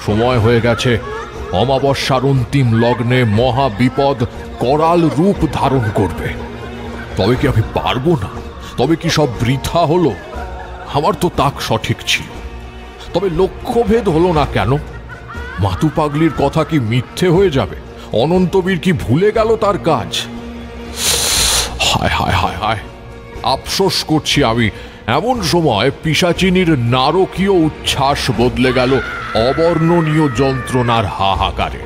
সময় হয়ে গেছে অমাবস্যার অন্তিম লগ্নে মহা বিপদ করাল রূপ ধারণ করবে। তবে কি আমি পারবো না? তবে কি সব বৃথা হলো? আমার তো তাক সঠিক ছিল, তবে লক্ষ্যভেদ হলো না কেন? মাতু পাগলির কথা কি মিথ্যে হয়ে যাবে? অনন্তবীর কি ভুলে গেল তার কাজ? হায় হায় হায় হায়, আফসোস করছি আমি। এমন সময় পিশাচিনীর নারকীয় উচ্ছ্বাস বদলে গেল অবর্ণনীয় যন্ত্রণার হাহাকারে।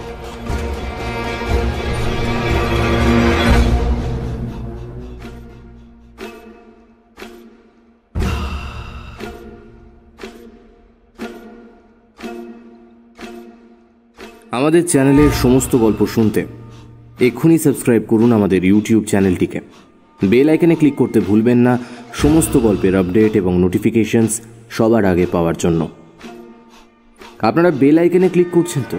আমাদের চ্যানেলের সমস্ত গল্প শুনতে এক্ষুনি সাবস্ক্রাইব করুন আমাদের ইউটিউব চ্যানেলটিকে। বেল আইকনে ক্লিক করতে ভুলবেন না সমস্ত গল্পের আপডেট এবং নোটিফিকেশনস সবার আগে পাওয়ার জন্য। আপনারা বেল আইকনে ক্লিক করছেন তো?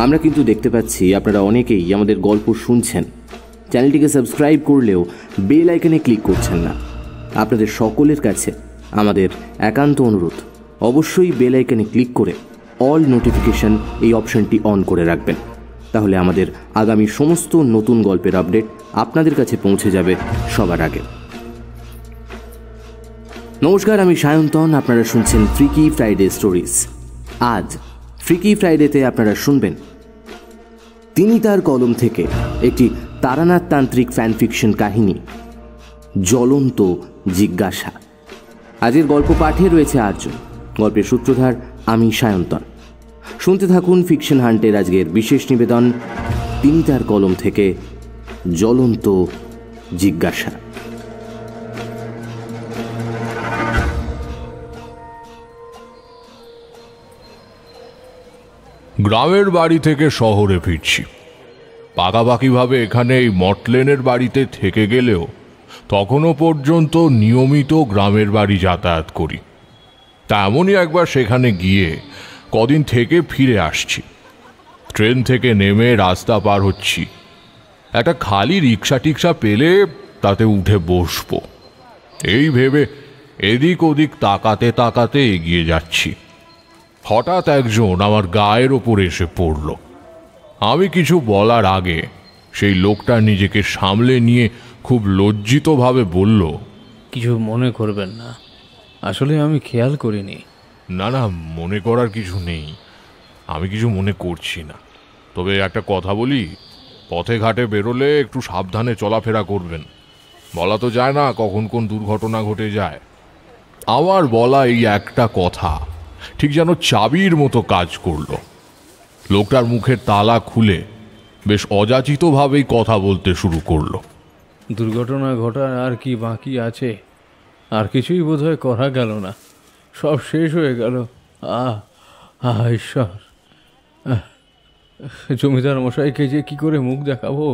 আমরা কিন্তু দেখতে পাচ্ছি আপনারা অনেকেই আমাদের গল্প শুনছেন, চ্যানেলটিকে সাবস্ক্রাইব করলেও বেল আইকনে ক্লিক করছেন না। আপনাদের সকলের কাছে আমাদের একান্ত অনুরোধ, অবশ্যই বেল আইকনে ক্লিক করে অল নোটিফিকেশন এই অপশনটি অন করে রাখবেন। তাহলে আমাদের আগামী সমস্ত নতুন গল্পের আপডেট আপনাদের কাছে পৌঁছে যাবে সবার আগে। নমস্কার, আমি সায়ন্তন। আপনারা শুনছেন ফ্রিকি ফ্রাইডে স্টোরিজ। আজ ফ্রিকি ফ্রাইডেতে আপনারা শুনবেন তিনি তার কলম থেকে একটি তারানাথ তান্ত্রিক ফ্যান ফিকশন কাহিনী, জ্বলন্ত জিজ্ঞাসা। আজকের গল্প পাঠে রয়েছে আর্য, গল্পের সূত্রধার আমি সায়ন্তন। শুনতে থাকুন ফিকশন হান্টের আজকের বিশেষ নিবেদন, তিনি তার কলম থেকে জ্বলন্ত জিজ্ঞাসা। গ্রামের বাড়ি থেকে শহরে ফিরছি। পাকাপাকিভাবে এখানে এই মটলেনের বাড়িতে থেকে গেলেও তখনও পর্যন্ত নিয়মিত গ্রামের বাড়ি যাতায়াত করি। তেমনই একবার সেখানে গিয়ে কদিন থেকে ফিরে আসছি। ট্রেন থেকে নেমে রাস্তা পার হচ্ছি। একটা খালি রিক্সা টিক্সা পেলে তাতে উঠে বসবো, এই ভেবে এদিক ওদিক তাকাতে তাকাতে এগিয়ে যাচ্ছি। হঠাৎ একজন আমার গায়ের ওপর এসে পড়ল। আমি কিছু বলার আগে সেই লোকটা নিজেকে সামলে নিয়ে খুব লজ্জিতভাবে বলল, কিছু মনে করবেন না, আসলে আমি খেয়াল করিনি। না না, মনে করার কিছু নেই, আমি কিছু মনে করছি না। তবে একটা কথা বলি, পথে ঘাটে বেরোলে একটু সাবধানে চলাফেরা করবেন। বলা তো যায় না কখন কোন দুর্ঘটনা ঘটে যায়। আমার বলা এই একটা কথা ঠিক যেন চাবির মতো কাজ করলো। লোকটার মুখের তালা খুলে বেশ অযাচিতভাবেই কথা বলতে শুরু করলো। দুর্ঘটনা ঘটার আর কি বাকি আছে? আর কিছুই বোধহয় করা গেল না, সব শেষ হয়ে গেল। ঈশ্বর, জমিদার মশাইকে যে কি করে মুখ দেখাবো।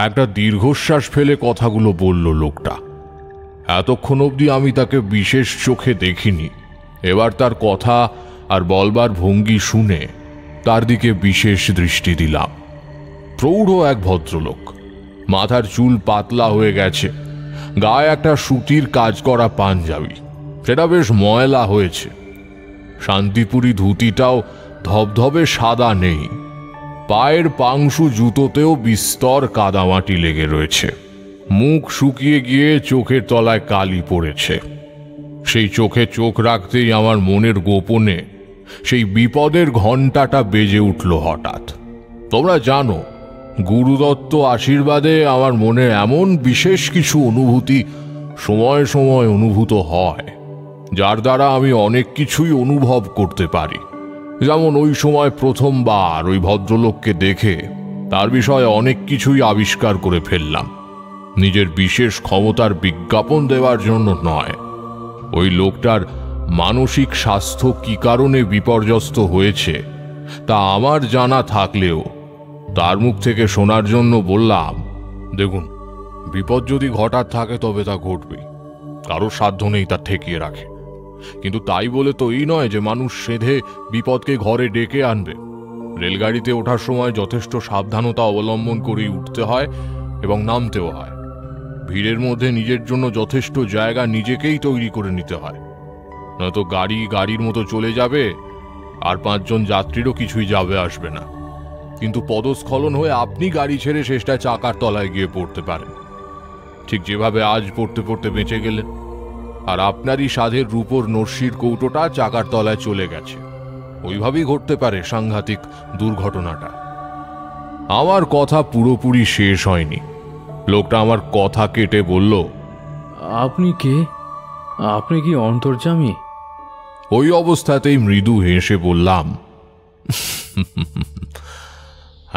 একটা দীর্ঘশ্বাস ফেলে কথাগুলো বলল লোকটা। এতক্ষণ অবধি আমি তাকে বিশেষ চোখে দেখিনি। এবার তার কথা আর বলবার ভঙ্গি শুনে তার দিকে বিশেষ দৃষ্টি দিলাম। প্রৌঢ় এক ভদ্রলোক, মাথার চুল পাতলা হয়ে গেছে, গায়ে একটা সুতির কাজ করা পাঞ্জাবি, সেটা বেশ ময়লা হয়েছে। শান্তিপুরি ধুতিটাও ধবধবে সাদা নেই। পায়ের পাংশু জুতোতেও বিস্তর কাদামাটি লেগে রয়েছে। মুখ শুকিয়ে গিয়ে চোখের তলায় কালি পড়েছে। সেই চোখে চোখ রাখতেই আমার মনের গোপনে সেই বিপদের ঘণ্টাটা বেজে উঠল হঠাৎ। তোমরা জানো, গুরুদত্ত আশীর্বাদে আমার মনে এমন বিশেষ কিছু অনুভূতি সময় সময় অনুভূত হয়, যার দ্বারা আমি অনেক কিছুই অনুভব করতে পারি। যেমন ওই সময় প্রথমবার ওই ভদ্রলোককে দেখে তার বিষয়ে অনেক কিছুই আবিষ্কার করে ফেললাম। নিজের বিশেষ ক্ষমতার বিজ্ঞাপন দেওয়ার জন্য নয়, ওই লোকটার মানসিক স্বাস্থ্য কি কারণে বিপর্যস্ত হয়েছে তা আমার জানা থাকলেও তার মুখ থেকে শোনার জন্য বললাম, দেখুন, বিপদ যদি ঘটার থাকে তবে তা ঘটবেই, কারোর সাধ্য নেই তা ঠেকিয়ে রাখে। কিন্তু তাই বলে তো এই নয় যে মানুষ সেধে বিপদকে ঘরে ডেকে আনবে। রেলগাড়িতে ওঠার সময় যথেষ্ট সাবধানতা অবলম্বন করেই উঠতে হয় এবং নামতেও হয়। ভিড়ের মধ্যে নিজের জন্য যথেষ্ট জায়গা নিজেকেই তৈরি করে নিতে হয়। নয়তো গাড়ি গাড়ির মতো চলে যাবে, আর 5 জন যাত্রীরও কিছুই যাবে আসবে না। কিন্তু পদস্খলন হয়ে আপনি গাড়ি ছেড়ে শেষটা চাকার তলায় গিয়ে পড়তে পারেন, ঠিক যেভাবে আজ পড়তে পড়তে বেঁচে গেলেন। আর আপনারই সাধের রূপোর নরসির কৌটোটা চাকার তলায় চলে গেছে। ওইভাবেই ঘটতে পারে সাংঘাতিক দুর্ঘটনাটা। আমার কথা পুরোপুরি শেষ হয়নি, লোকটা আমার কথা কেটে বলল, আপনি কে? আপনি কি অন্তর্যামী? ওই অবস্থাতেই মৃদু হেসে বললাম,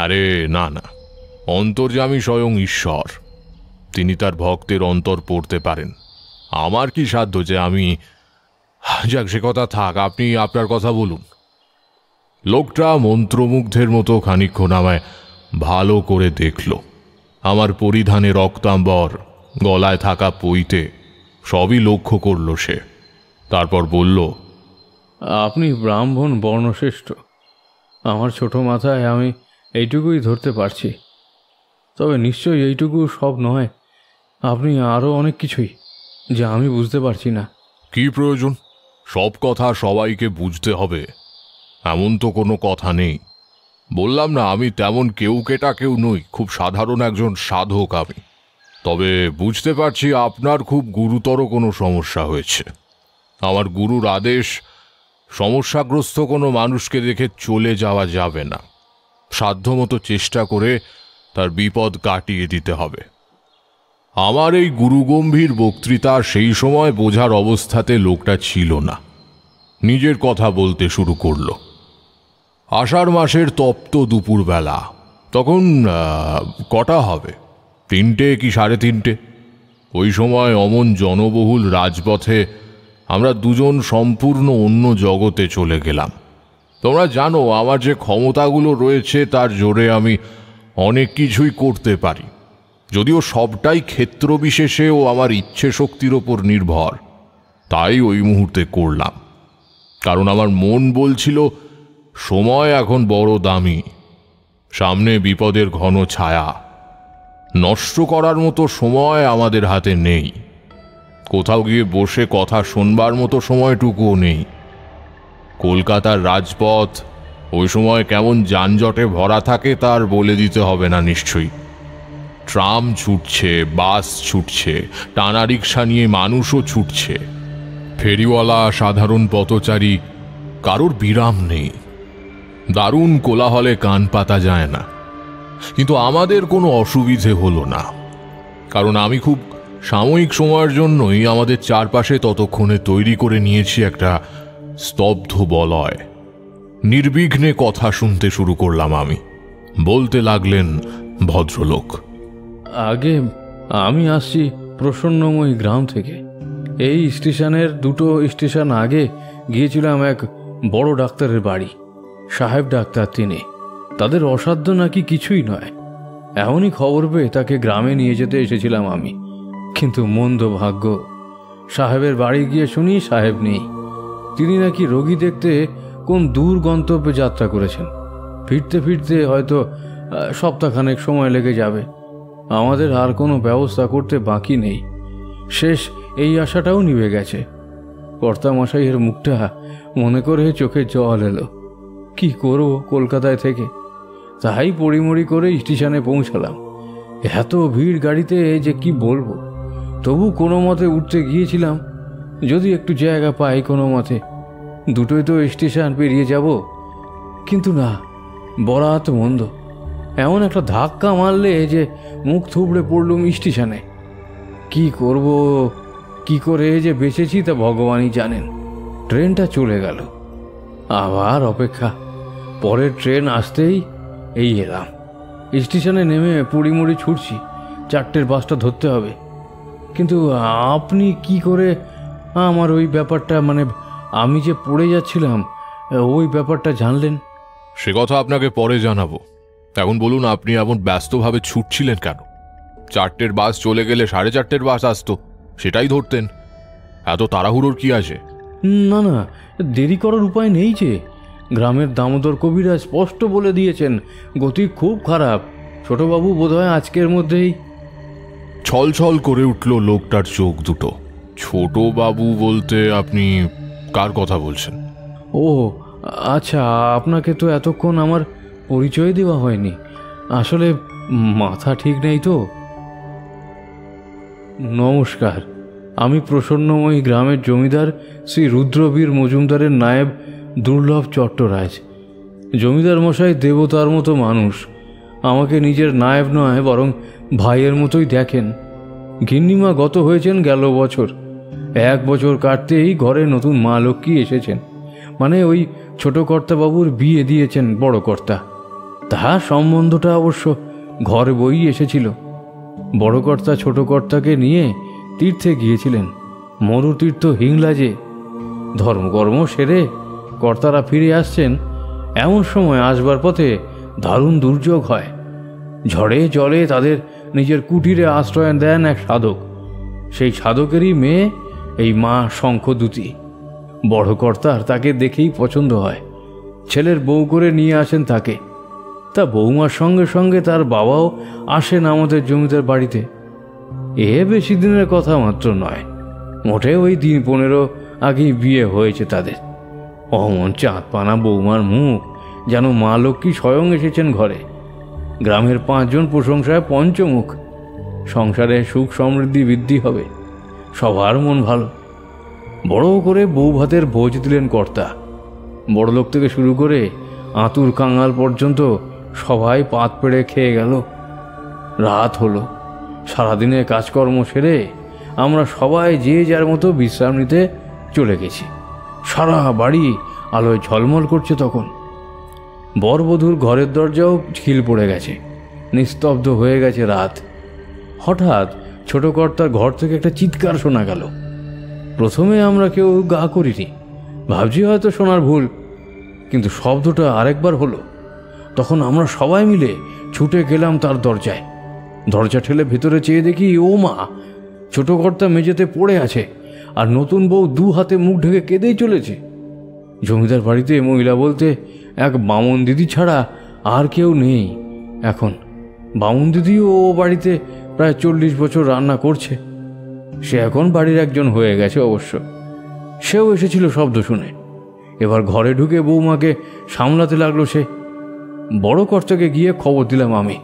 আরে না না, অন্তর্যামী স্বয়ং ঈশ্বর। তিনি তার ভক্তের অন্তর পড়তে পারেন। আমার কি সাধ্য যে আমি... যাক, সে কথা থাক, আপনি আপনার কথা বলুন। লোকটা মন্ত্রমুগ্ধের মতো খানিকক্ষণ আমায় ভালো করে দেখল। আমার পরিধানে রক্তাম্বর, গলায় থাকা পইতে সবই লক্ষ্য করল সে। তারপর বলল, আপনি ব্রাহ্মণ বর্ণশ্রেষ্ঠ। আমার ছোট মাথায় আমি এইটুকুই ধরতে পারছি, তবে নিশ্চয়ই এইটুকু সব নয়। আপনি আরও অনেক কিছুই, যা আমি বুঝতে পারছি না। কি প্রয়োজন সব কথা সবাইকে বুঝতে হবে এমন তো কোনো কথা নেই। বললাম না, আমি তেমন কেটা কেউ নই, খুব সাধারণ একজন সাধক আমি। তবে বুঝতে পারছি আপনার খুব গুরুতর কোনো সমস্যা হয়েছে। আমার গুরুর আদেশ, সমস্যাগ্রস্ত কোনো মানুষকে দেখে চলে যাওয়া যাবে না। সাধ্যমতো চেষ্টা করে তার বিপদ কাটিয়ে দিতে হবে। আমার এই গুরুগম্ভীর বক্তৃতা সেই সময় বোঝার অবস্থাতে লোকটা ছিল না। নিজের কথা বলতে শুরু করল। আষাঢ় মাসের তপ্ত দুপুরবেলা, তখন কটা হবে, 3টে কি 3:30। ওই সময় অমন জনবহুল রাজপথে আমরা দুজন সম্পূর্ণ অন্য জগতে চলে গেলাম। তোমরা জানো আমার যে ক্ষমতাগুলো রয়েছে তার জোরে আমি অনেক কিছুই করতে পারি, যদিও সবটাই ক্ষেত্রবিশেষে ও আমার ইচ্ছে শক্তির ওপর নির্ভর। তাই ওই মুহূর্তে করলাম, কারণ আমার মন বলছিল সময় এখন বড় দামি, সামনে বিপদের ঘন ছায়া। নষ্ট করার মতো সময় আমাদের হাতে নেই, কোথাও গিয়ে বসে কথা শোনবার মতো সময়টুকুও নেই। কলকাতার রাজপথ ওই সময় কেমন যানজটে ভরা থাকে তার বলে দিতে হবে না নিশ্চয়ই। ট্রাম ছুটছে, বাস ছুটছে, টানা রিক্সা নিয়ে মানুষও ছুটছে, ফেরিওয়ালা, সাধারণ পথচারী, কারোর বিরাম নেই। দারুণ কোলাহলে কান পাতা যায় না। কিন্তু আমাদের কোনো অসুবিধে হলো না, কারণ আমি খুব সাময়িক সময়ের জন্যই আমাদের চারপাশে ততক্ষণে তৈরি করে নিয়েছি একটা স্তব্ধ বলয়। নির্বিঘ্নে কথা শুনতে শুরু করলাম আমি। বলতে লাগলেন ভদ্রলোক, আগে আমি আসছি প্রসন্নময়ী গ্রাম থেকে। এই স্টেশনের 2টো স্টেশন আগে গিয়েছিলাম এক বড় ডাক্তারের বাড়ি। সাহেব ডাক্তার তিনি, তাদের অসাধ্য নাকি কিছুই নয়। এমনই খবর পেয়ে তাকে গ্রামে নিয়ে যেতে এসেছিলাম আমি। কিন্তু মন্দ ভাগ্য, সাহেবের বাড়ি গিয়ে শুনি সাহেব নেই। তিনি নাকি রোগী দেখতে কোন দূর গন্তব্যে যাত্রা করেছেন। ফিরতে ফিরতে হয়তো সপ্তাহখানেক সময় লেগে যাবে। আমাদের আর কোনো ব্যবস্থা করতে বাকি নেই। শেষ এই আশাটাও নিভে গেছে। কর্তামশাইয়ের মুখটা মনে করে চোখে জল এলো। কি করব কলকাতায় থেকে? তাই পড়িমড়ি করে স্টেশনে পৌঁছালাম। এত ভিড় গাড়িতে যে কি বলবো। তবু কোনো মতে উঠতে গিয়েছিলাম, যদি একটু জায়গা পাই কোনো মতে। দুটোই তো স্টেশন পেরিয়ে যাব। কিন্তু না, বরাত মন্দ। এমন একটা ধাক্কা মারলে যে মুখ থুবড়ে পড়লুম স্টেশনে। কি করব, কি করে যে বেঁচেছি তা ভগবানই জানেন। ট্রেনটা চলে গেল। আবার অপেক্ষা, পরের ট্রেন আসতেই এই এলাম। স্টেশনে নেমে পুড়িমুড়ি ছুটছি, 4টের বাসটা ধরতে হবে। কিন্তু আপনি কি করে আমার ওই ব্যাপারটা, মানে আমি যে পড়ে যাচ্ছিলাম, ওই ব্যাপারটা জানলেন? সে কথা আপনাকে পরে জানাবো। এখন বলুন, আপনি এমন ব্যস্তভাবে ছুটছিলেন কেন? 4টের বাস চলে গেলে 4:30 বাস আসতো, সেটাই ধরতেন। এত তাড়াহুড়োর কি আছে? না না, দেরি করার উপায় নেই যে। গ্রামের দামোদর কবিরাজ স্পষ্ট বলে দিয়েছেন গতি খুব খারাপ। ছোটবাবু বোধহয় আজকের মধ্যেই... ছলছল করে উঠল লোকটার চোখ দুটো। ছোট বাবু বলতে আপনি কার কথা বলছেন? ও আচ্ছা, আপনাকে তো এতক্ষণ আমার পরিচয় দেওয়া হয়নি। আসলে মাথা ঠিক নেই তো। নমস্কার, আমি প্রসন্নময়ী গ্রামের জমিদার শ্রী রুদ্রবীর মজুমদারের নায়েব দুর্লভ চট্টরাজ। জমিদার মশাই দেবতার মতো মানুষ। আমাকে নিজের নায়েব নয় বরং ভাইয়ের মতোই দেখেন। গিন্নিমা গত হয়েছেন গেল বছর। 1 বছর কাটতেই ঘরে নতুন মা লক্ষ্মী এসেছেন, মানে ওই ছোট কর্তাবাবুর বিয়ে দিয়েছেন বড় কর্তা। তাহার সম্বন্ধটা অবশ্য ঘর বই এসেছিল। বড় কর্তা ছোট কর্তাকে নিয়ে তীর্থে গিয়েছিলেন, মরুতীর্থ হিংলাজে। ধর্মকর্ম সেরে কর্তারা ফিরে আসছেন, এমন সময় আসবার পথে দারুণ দুর্যোগ হয়। ঝড়ে জলে তাদের নিজের কুটিরে আশ্রয় দেন এক সাধক। সেই সাধকেরই মেয়ে এই মা শঙ্খদূতী। বড় কর্তার তাকে দেখেই পছন্দ হয়, ছেলের বউ করে নিয়ে আসেন তাকে। তা বৌমার সঙ্গে সঙ্গে তার বাবাও আসেন আমাদের জমিদার বাড়িতে। এ বেশি দিনের কথা মাত্র নয়, মোটে ওই দিন 15 আগেই বিয়ে হয়েছে তাদের। অমন চাঁদপানা বৌমার মুখ, যেন মা লক্ষ্মী স্বয়ং এসেছেন ঘরে। গ্রামের 5 জন প্রশংসায় পঞ্চমুখ। সংসারে সুখ সমৃদ্ধি বৃদ্ধি হবে, সবার মন ভালো। বড় করে বউ ভাতের ভোজ দিলেন কর্তা। বড়লোক থেকে শুরু করে আতুর কাঙাল পর্যন্ত সবাই পাত পেড়ে খেয়ে গেল। রাত হলো। সারাদিনের কাজকর্ম সেরে আমরা সবাই যে যার মতো বিশ্রাম নিতে চলে গেছি। সারা বাড়ি আলোয় ঝলমল করছে তখন। বরবধূর ঘরের দরজাও খিল পড়ে গেছে, নিস্তব্ধ হয়ে গেছে রাত। হঠাৎ ছোট কর্তার ঘর থেকে একটা চিৎকার শোনা গেল। প্রথমে আমরা কেউ গা করিনি, ভাবছি হয়তো শোনার ভুল। কিন্তু শব্দটা আরেকবার হলো। তখন আমরা সবাই মিলে ছুটে গেলাম তার দরজায়। দরজা ঠেলে ভেতরে চেয়ে দেখি, ও মা, ছোট কর্তা মেঝেতে পড়ে আছে, আর নতুন বউ 2 হাতে মুখ ঢেকে কেঁদেই চলেছে। জমিদার বাড়িতে মহিলা বলতে এক বামন দিদি ছাড়া আর কেউ নেই এখন। বামন দিদিও ও বাড়িতে প্রায় 40 বছর রান্না করছে। সে এখন বাড়ির একজন হয়ে গেছে অবশ্য। সেও এসেছিল শব্দ শুনে। এবার ঘরে ঢুকে বৌমাকে সামলাতে লাগলো সে। বড় কর্তাকে গিয়ে খবর দিলাম আমি।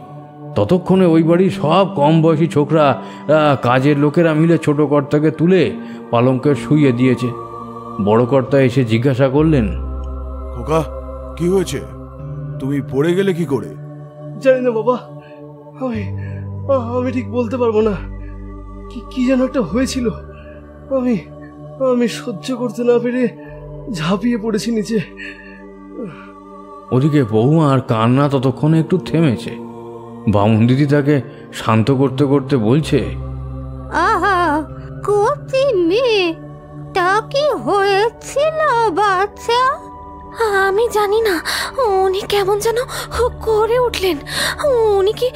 ততক্ষণে ওই বাড়ির সব কম বয়সী ছোকরা, কাজের লোকেরা মিলে ছোট কর্তাকে তুলে পালঙ্কে শুইয়ে দিয়েছে। বড় কর্তা এসে জিজ্ঞাসা করলেন, খোকা, কি হয়েছে? তুমি পড়ে গেলে কি করে? জানি না বাবা, আমি ঠিক বলতে পারবো না। কি যেন একটা হয়েছিল। আমি সহ্য করতে না পেরে ঝাঁপিয়ে পড়েছি নিচে। ওদিকে বৌমা আর কান্না ততক্ষণে একটু থেমেছে। বামুন দিদি তাকে শান্ত করতে করতে বলছে, আহা, কচি মেয়ে, তা কি হয়েছিল বাচ্চা? আমি জানি না, উনি কেমন যেন করে উঠলেন। উনি কি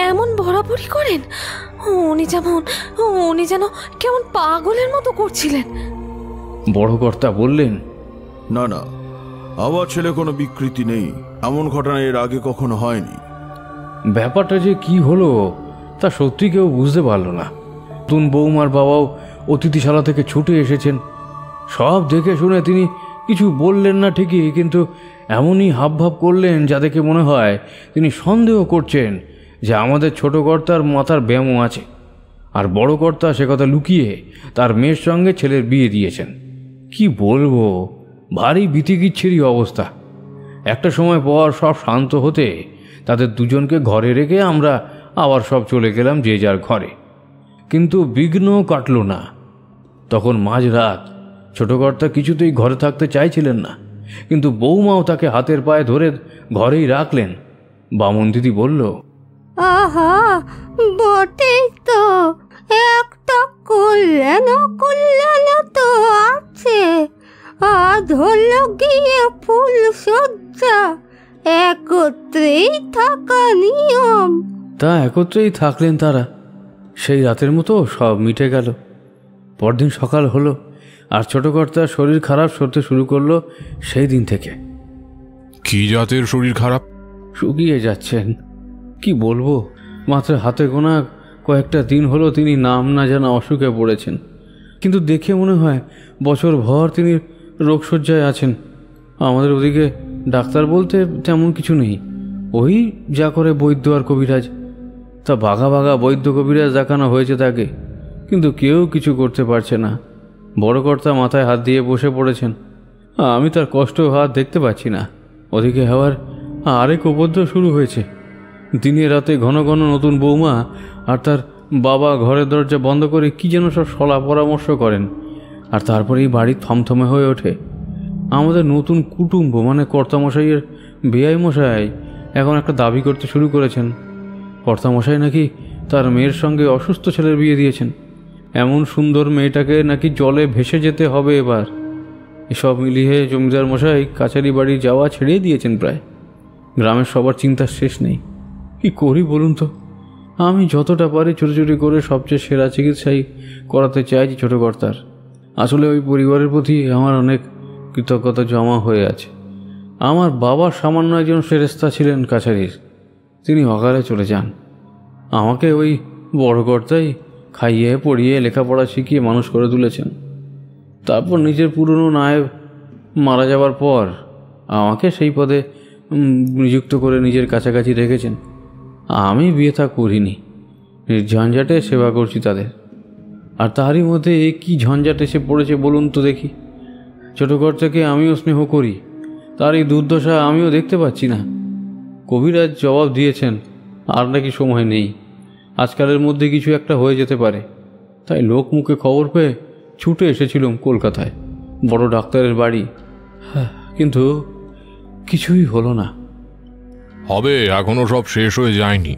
এমন বরাবরই করেন? উনি যেন কেমন পাগলের মতো করছিলেন। বড় কর্তা বললেন, না না, আমার ছেলে কোনো বিকৃতি নেই। এমন ঘটনা এর আগে কখনো হয়নি। ব্যাপারটা যে কি হলো তা সত্যি কেউ বুঝতে পারল না। নতুন বৌমার বাবাও অতিথিশালা থেকে ছুটে এসেছেন। সব দেখে শুনে তিনি কিছু বললেন না ঠিকই, কিন্তু এমনই হাবভাব করলেন যা দেখে মনে হয় তিনি সন্দেহ করছেন যে আমাদের ছোট কর্তার মাথার ব্যামো আছে। আর বড় কর্তা সে কথা লুকিয়ে তার মেয়ের সঙ্গে ছেলের বিয়ে দিয়েছেন। কি বলবো, ভারী বিতিকিচ্ছিরি অবস্থা। একটা সময় পর সব শান্ত হতে তাদের দুজনকে ঘরে রেখে আমরা আবার সব চলে গেলাম যে যার ঘরে। কিন্তু বিঘ্ন কাটল না। তখন মাঝরাত। ছোট কর্তা কিছুতেই ঘরে থাকতে চাইছিলেন না, কিন্তু বৌমাও তাকে হাতের পায়ে ধরে ঘরেই রাখলেন। বামন দিদি বলল, আহা, বটেই তো, একটা কল্যাণ তো আছে। আজ হলো গিয়ে ফুল সজ্জা, একত্রেই থাকা নিয়ম। তা একত্রেই থাকলেন তারা। সেই রাতের মতো সব মিটে গেল। পরদিন সকাল হলো, আর ছোট কর্তার শরীর খারাপ হতে শুরু করলো সেই দিন থেকে। কি জাতের শরীর খারাপ? শুকিয়ে যাচ্ছেন। কি বলবো, মাত্র হাতে গোনা কয়েকটা দিন হলো তিনি নাম না জানা অসুখে পড়েছেন। কিন্তু দেখে মনে হয় বছর ভর তিনি রোগশয্যায় আছেন। আমাদের ওদিকে ডাক্তার বলতে তেমন কিছু নেই, ওই যা করে বৈদ্য আর কবিরাজ। তা বাঘা বাঘা বৈদ্য কবিরাজ দেখানো হয়েছে তাকে, কিন্তু কেউ কিছু করতে পারছে না। বড় কর্তা মাথায় হাত দিয়ে বসে পড়েছেন। আমি তার কষ্ট হাত দেখতে পাচ্ছি না। ওদিকে আবার আরেক উপদ্রব শুরু হয়েছে। দিনে রাতে ঘন ঘন নতুন বৌমা আর তার বাবা ঘরের দরজা বন্ধ করে কি যেন সব সলা পরামর্শ করেন, আর তারপরেই বাড়ি থমথমে হয়ে ওঠে। আমাদের নতুন কুটুম্ব মানে কর্তামশাইয়ের বেআই মশাই এখন একটা দাবি করতে শুরু করেছেন। কর্তামশাই নাকি তার মেয়ের সঙ্গে অসুস্থ ছেলের বিয়ে দিয়েছেন। এমন সুন্দর মেয়েটাকে নাকি জলে ভেসে যেতে হবে এবার। এসব মিলিয়ে জমিদার মশাই কাছারি বাড়ি যাওয়া ছেড়েই দিয়েছেন প্রায়। গ্রামের সবার চিন্তার শেষ নেই। কি করি বলুন তো? আমি যতটা পারি চুরি করে সবচেয়ে সেরা চিকিৎসাই করাতে চাইছি ছোটো কর্তার। আসলে ওই পরিবারের প্রতি আমার অনেক কৃতজ্ঞতা জমা হয়ে আছে। আমার বাবা সামান্য একজন ফেরেস্তা ছিলেন কাছারির, তিনি অকালে চলে যান। আমাকে ওই বড় কর্তাই খাইয়ে পড়িয়ে লেখাপড়া শিখিয়ে মানুষ করে তুলেছেন। তারপর নিজের পুরনো নায়েব মারা যাবার পর আমাকে সেই পদে নিযুক্ত করে নিজের কাছাকাছি রেখেছেন। আমি বিয়ে থা করিনি, ঝঞ্ঝাটে সেবা করছি তাদের। আর তারই মধ্যে এ কী ঝঞ্ঝাট এসে পড়েছে বলুন তো দেখি। ছোটো কর্তাকে আমিও স্নেহ করি, তার এই দুর্দশা আমিও দেখতে পাচ্ছি না। কবিরাজ জবাব দিয়েছেন আর নাকি সময় নেই, আজকালের মধ্যে কিছু একটা হয়ে যেতে পারে। তাই লোক মুখে খবর পেয়ে ছুটে এসেছিলাম কলকাতায় বড় ডাক্তারের বাড়ি। কিন্তু কিছুই হলো না। হবে, এখনো সব শেষ হয়ে যায়নি।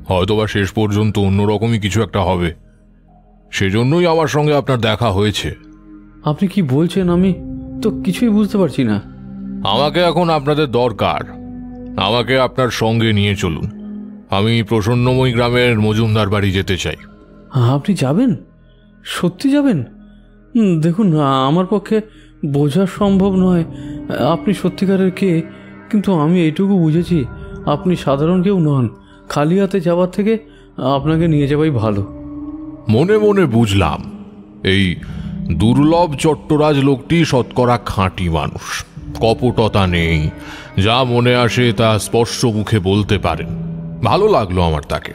হয়তোবা শেষ পর্যন্ত অন্যরকমই কিছু একটা হবে। সেজন্যই আমার সঙ্গে আপনার দেখা হয়েছে। আপনি কি বলছেন? আমি তো কিছুই বুঝতে পারছি না। আমাকে এখন আপনাদের দরকার। আমাকে আপনার সঙ্গে নিয়ে চলুন। আমি প্রসন্নময়ী গ্রামের মজুমদার বাড়ি যেতে চাই। আপনি যাবেন? সত্যি যাবেন? দেখুন, আমার পক্ষে বোঝা সম্ভব নয় আপনি সত্যিকারের কে, কিন্তু আমি এইটুকু বুঝেছি আপনি সাধারণ কেউ নন। খালি হাতে যাওয়ার থেকে আপনাকে নিয়ে যাওয়াই ভালো। মনে মনে বুঝলাম এই দুর্লভ চট্টরাজ লোকটি শতকরা খাঁটি মানুষ, কপটতা নেই, যা মনে আসে তা স্পষ্ট মুখে বলতে পারেন। ভালো লাগলো আমার তাকে।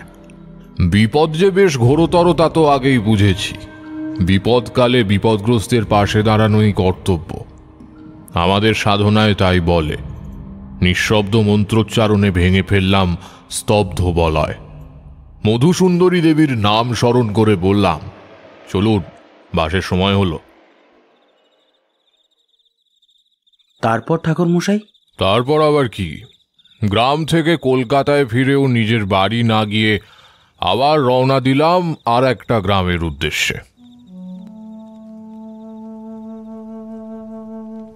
বিপদ যে বেশ ঘোরতর তা তো আগেই বুঝেছি। বিপদকালে বিপদগ্রস্তের পাশে দাঁড়ানোই কর্তব্য। আমাদের সাধনায় তাই বলে। নিঃশব্দ মন্ত্রোচ্চারণে ভেঙে ফেললাম স্তব্ধ বলয়। মধুসুন্দরী দেবীর নাম স্মরণ করে বললাম, চলুন, বাসের সময় হলো। তারপর ঠাকুর মশাই? তারপর আবার কি, গ্রাম থেকে কলকাতায় ফিরেও নিজের বাড়ি না গিয়ে আবার রওনা দিলাম আর একটা গ্রামের উদ্দেশ্যে।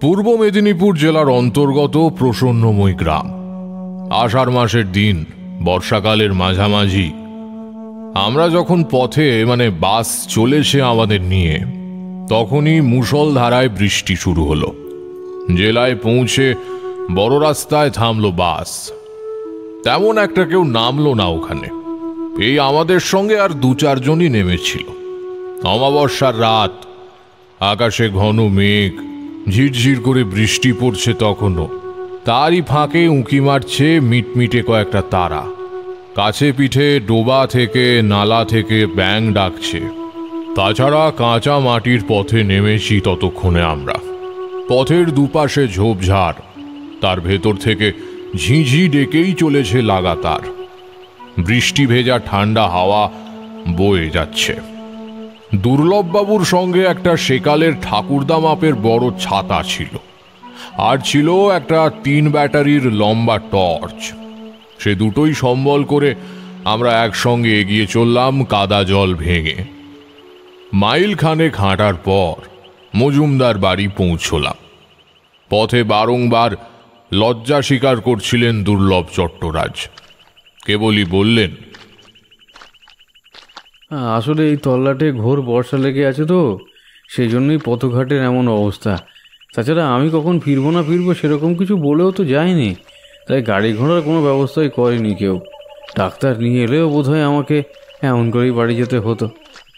পূর্ব মেদিনীপুর জেলার অন্তর্গত প্রসন্নময়ী গ্রাম। আষাঢ় মাসের দিন, বর্ষাকালের মাঝামাঝি। আমরা যখন পথে মানে বাস চলেছে আমাদের নিয়ে, তখনই মুষলধারায় বৃষ্টি শুরু হলো। জেলায় পৌঁছে বড় রাস্তায় থামলো বাস। তেমন একটা কেউ নামলো না ওখানে। এই আমাদের সঙ্গে আর 2-4 জনই নেমেছিল। অমাবস্যার রাত, আকাশে ঘন মেঘ, ঝিরঝির করে বৃষ্টি পড়ছে তখনও। তারই ফাঁকে উঁকি মারছে মিটমিটে কয়েকটা তারা। কাছে পিঠে ডোবা থেকে নালা থেকে ব্যাঙ ডাকছে। তাছাড়া কাঁচা মাটির পথে নেমেছি ততক্ষণে আমরা। পথের দুপাশে ঝোপঝাড়, তার ভেতর থেকে ঝিঝি ডেকেই চলেছে লাগাতার। বৃষ্টি ভেজা ঠান্ডা হাওয়া বয়ে যাচ্ছে। দুর্লভবাবুর সঙ্গে একটা সেকালের ঠাকুরদা মাপের বড় ছাতা ছিল, আর ছিল একটা 3 ব্যাটারির লম্বা টর্চ। সে দুটোই সম্বল করে আমরা একসঙ্গে এগিয়ে চললাম কাদা জল ভেঙে। মাইল খানেক হাঁটার পর মজুমদার বাড়ি পৌঁছলাম। পথে বারংবার লজ্জা স্বীকার করছিলেন দুর্লভ চট্টরাজ। কেবলই বললেন, আসলে এই তল্লাটে ঘোর বর্ষা লেগে আছে তো, সেই জন্যই পথঘাটের এমন অবস্থা। তাছাড়া আমি কখন ফিরবো না ফিরবো সেরকম কিছু বলেও তো যায়নি, তাই গাড়ি ঘোড়ার কোনো ব্যবস্থাই করেনি কেউ। ডাক্তার নিয়ে এলেও বোধহয় আমাকে এমন করেই বাড়ি যেতে হতো।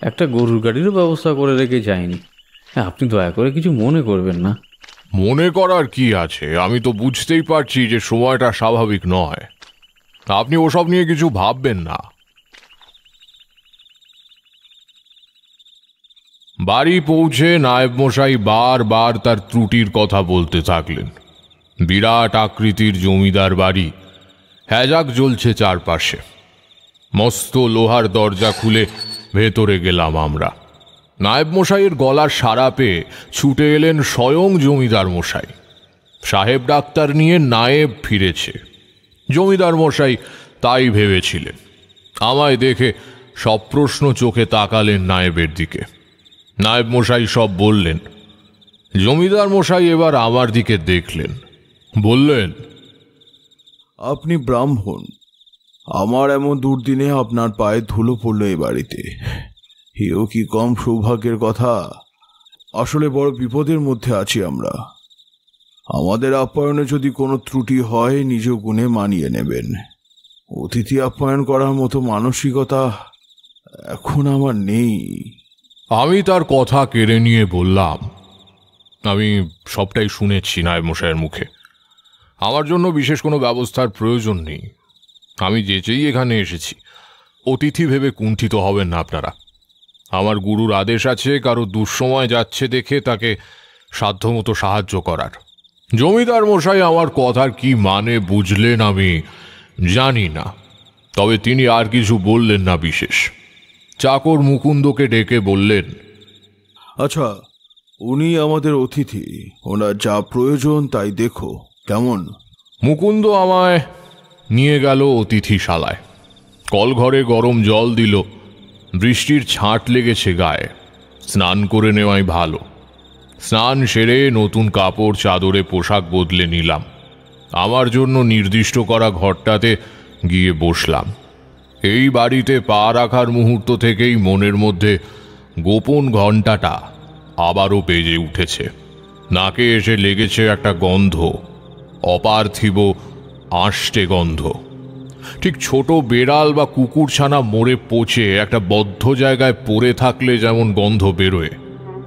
একটা গরুর গাড়িরও ব্যবস্থা করে রেখে যায়নি। আপনি দয়া করে কিছু মনে করবেন না। মনে করার কি আছে? আমি তো বুঝতেই পারছি যে সময়টা স্বাভাবিক নয়। আপনি ওসব নিয়ে কিছু ভাববেন না। বাড়ি পৌঁছে নায়েব মশাই বারবার তার ত্রুটির কথা বলতে থাকলেন। বিরাট আকৃতির জমিদার বাড়ি, হ্যাজাক জ্বলছে চারপাশে। মস্ত লোহার দরজা খুলে ভেতরে গেলাম আমরা। নায়েব মশাইয়ের গলার সাড়া পেয়ে ছুটে এলেন স্বয়ং জমিদার মশাই। সাহেব ডাক্তার নিয়ে নায়েব ফিরেছে। জমিদার মশাই তাই ভেবেছিলেন। আমায় দেখে সব প্রশ্ন চোখে তাকালেন নায়েবের দিকে। নায়েব মশাই সব বললেন। জমিদার মশাই এবার আমার দিকে দেখলেন, বললেন, আপনি ব্রাহ্মণ, আমার এমন দুর্দিনে আপনার পায়ে ধুলো পড়লো এ বাড়িতে, এও কি কম সৌভাগ্যের কথা? আসলে বড় বিপদের মধ্যে আছি আমরা। আমাদের আপ্যায়নে যদি কোনো ত্রুটি হয় নিজ গুণে মানিয়ে নেবেন। অতিথি আপ্যায়ন করার মতো মানসিকতা এখন আমার নেই। আমি তার কথা কেড়ে নিয়ে বললাম, আমি সবটাই শুনেছি নায়েব মশাইয়ের মুখে। আমার জন্য বিশেষ কোনো ব্যবস্থার প্রয়োজন নেই। আমি যেচেই এখানে এসেছি। অতিথি ভেবে কুণ্ঠিত হবেন না আপনারা। আমার গুরুর আদেশ আছে কারো দুঃসময় যাচ্ছে দেখে তাকে সাধ্যমতো সাহায্য করার। জমিদার মশাই আমার কথার কি মানে বুঝলেন আমি জানি না, তবে তিনি আর কিছু বললেন না বিশেষ। চাকর মুকুন্দকে ডেকে বললেন, আচ্ছা, উনি আমাদের অতিথি, ওনার যা প্রয়োজন তাই দেখো, কেমন? মুকুন্দ আমায় নিয়ে গেল অতিথিশালায়। কলঘরে গরম জল দিল। বৃষ্টির ছাঁট লেগেছে গায়ে। স্নান করে নেওয়াই ভালো। স্নান সেরে নতুন কাপড় চাদরে পোশাক বদলে নিলাম। আমার জন্য নির্দিষ্ট করা ঘরটাতে গিয়ে বসলাম। এই বাড়িতে পা রাখার মুহূর্ত থেকেই মনের মধ্যে গোপন ঘণ্টাটা আবারও বেজে উঠেছে। নাকে এসে লেগেছে একটা গন্ধ, অপার্থিব আষ্টে গন্ধ। ঠিক ছোট বেড়াল বা কুকুরছানা মরে পচে একটা বদ্ধ জায়গায় পড়ে থাকলে যেমন গন্ধ বেরোয়,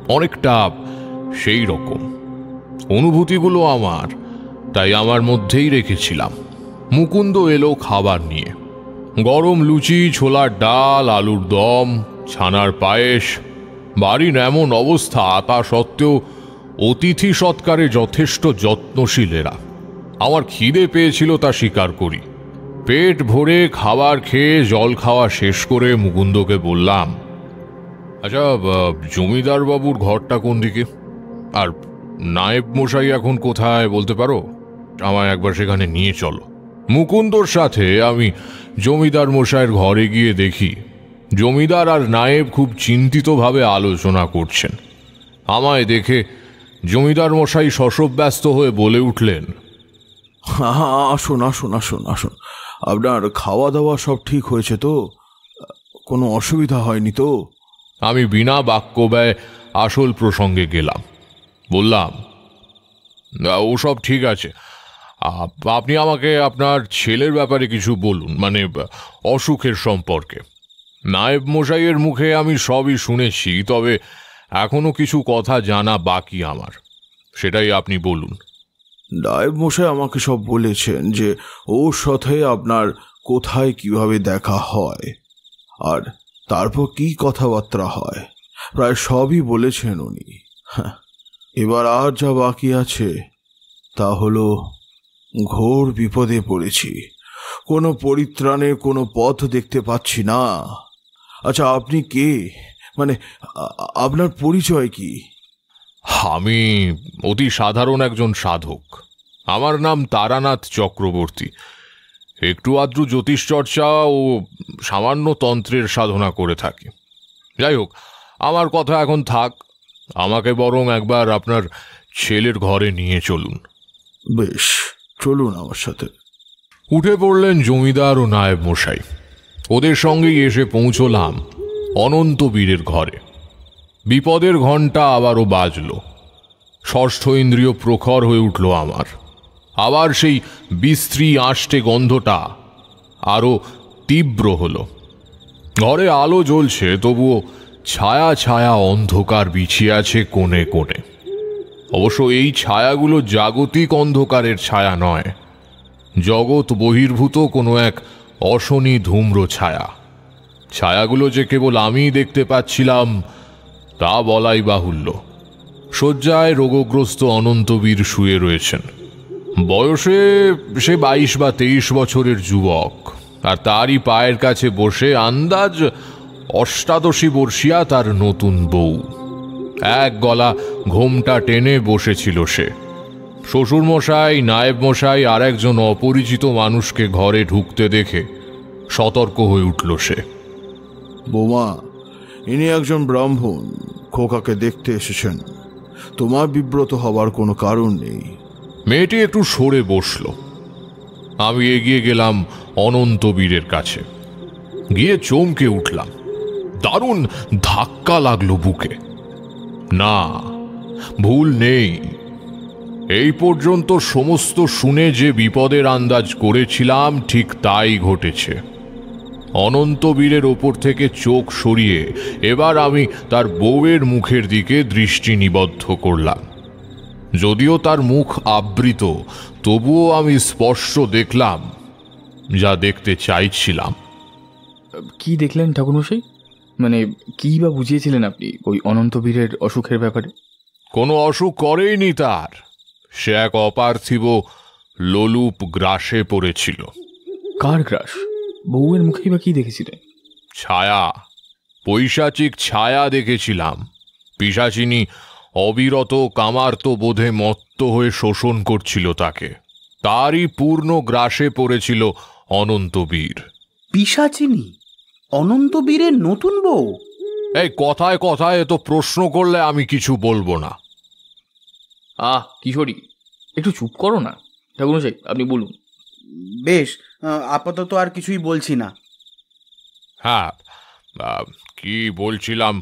অনেকটা সেই রকম অনুভূতিগুলো আমার, তাই আমার মধ্যেই রেখেছিলাম। মুকুন্দ এলো খাবার নিয়ে। গরম লুচি, ছোলার ডাল, আলুর দম, ছানার পায়েস। বাড়ির এমন অবস্থা তা সত্ত্বেও অতিথি সৎকারে যথেষ্ট যত্নশীল এরা। আমার খিদে পেয়েছিল তা স্বীকার করি। পেট ভরে খাবার খেয়ে জল খাওয়া শেষ করে মুকুন্দকে বললাম, আচ্ছা, জমিদার বাবুর ঘরটা কোন দিকে? আর নায়েব মশাই এখন কোথায় বলতে পারো? আমায় একবার সেখানে নিয়ে চলো। মুকুন্দর সাথে আমি জমিদার মশাইয়ের ঘরে গিয়ে দেখি জমিদার আর নায়েব খুব চিন্তিতভাবে আলোচনা করছেন। আমায় দেখে জমিদার মশাই শশব্যস্ত হয়ে বলে উঠলেন, আসুন আসুন আসুন আসুন, আপনার খাওয়া দাওয়া সব ঠিক হয়েছে তো? কোনো অসুবিধা হয়নি তো? আমি বিনা বাক্য ব্যয় আসল প্রসঙ্গে গেলাম। বললাম, ওসব ঠিক আছে। আপনি আমাকে আপনার ছেলের ব্যাপারে কিছু বলুন, মানে অসুখের সম্পর্কে। নায়েব মশাইয়ের মুখে আমি সবই শুনেছি, তবে এখনো কিছু কথা জানা বাকি আমার। সেটাই আপনি বলুন। নায়েব মশাই আমাকে সব বলেছেন যে ওর সাথে আপনার কোথায় কিভাবে দেখা হয় আর তারপর কি কথাবার্তা হয়, প্রায় সবই বলেছেন উনি। এবার আর যা বাকি আছে তা হলো ঘোর বিপদে পড়েছি। কোনো পরিত্রাণের কোনো পথ দেখতে পাচ্ছি না। আচ্ছা, আপনি কে? মানে আপনার পরিচয় কি? আমি অতি সাধারণ একজন সাধক। আমার নাম তারানাথ চক্রবর্তী। একটু আদ্রু জ্যোতিষচর্চা ও সামান্য তন্ত্রের সাধনা করে থাকি। যাই হোক, আমার কথা এখন থাক। আমাকে বরং একবার আপনার ছেলের ঘরে নিয়ে চলুন। বেশ, চলুন আমার সাথে। উঠে পড়লেন জমিদার ও নায়েব মশাই। ওদের সঙ্গেই এসে পৌঁছলাম অনন্তবীরের ঘরে। বিপদের ঘণ্টা আবারও বাজল। ষষ্ঠ ইন্দ্রিয় প্রখর হয়ে উঠল আমার। আবার সেই বিশ্রী আষ্টে গন্ধটা আরও তীব্র হলো। ঘরে আলো জ্বলছে, তবুও ছায়া ছায়া অন্ধকার বিছিয়ে আছে কোণে কোণে। অবশ্য এই ছায়াগুলো জাগতিক অন্ধকারের ছায়া নয়, জগৎ বহির্ভূত কোনো এক অশনি ধূম্র ছায়া। ছায়াগুলো যে কেবল আমিই দেখতে পাচ্ছিলাম তা বলাই বাহুল্য। শয্যায় রোগগ্রস্ত অনন্তবীর শুয়ে রয়েছেন। বয়সে সে 22 বা 23 বছরের যুবক, আর তারই পায়ের কাছে বসে আন্দাজ 88 বর্ষিয়া তার নতুন বউ। এক গলা ঘোমটা টেনে বসেছিল সে। শ্বশুরমশাই, নায়েব মশাই আর একজন অপরিচিত মানুষকে ঘরে ঢুকতে দেখে সতর্ক হয়ে উঠল সে। বোমা, ইনি একজন ব্রাহ্মণ খোকাকে দেখতে এসেছেন। তোমার বিব্রত হবার কোনো কারণ নেই। মেয়েটি একটু সরে বসল। আমি এগিয়ে গেলাম অনন্তবীরের কাছে। গিয়ে চমকে উঠলাম। দারুণ ধাক্কা লাগলো বুকে। না, ভুল নেই। এই পর্যন্ত সমস্ত শুনে যে বিপদের আন্দাজ করেছিলাম ঠিক তাই ঘটেছে। অনন্তবীরের ওপর থেকে চোখ সরিয়ে এবার আমি তার বউয়ের মুখের দিকে দৃষ্টি নিবদ্ধ করলাম। যদিও তার মুখ আবৃত, তবুও আমি স্পষ্ট দেখলাম যা দেখতে চাইছিলাম। কি দেখলেন ঠাকুরমশাই? মানে কি বা বুঝিয়েছিলেন আপনি ওই অনন্তবীরের অসুখের ব্যাপারে? কোনো অসুখ করেইনি তার। সে এক অপার্থিব লোলুপ গ্রাসে পড়েছিল। কার গ্রাস? বউয়ের মুখেই বা কি দেখেছিলেন? ছায়া, পৈশাচিক ছায়া দেখেছিলাম। পিশাচিনী অবিরত কামার্ত বোধে মত্ত হয়ে শোষণ করছিল তাকে। তারই পূর্ণ গ্রাসে পড়েছিল অনন্তবীর। পিশাচিনী অনন্তবীরের নতুন বউ? এই কথায় কথায় এত প্রশ্ন করলে আমি কিছু বলবো না। কিশোরী, একটু চুপ করো না। ঠাকুরমশাই, আপনি বলুন। বেশ, আপাতত আর কিছুই বলছি না। হ্যাঁ, কি বলছিলাম?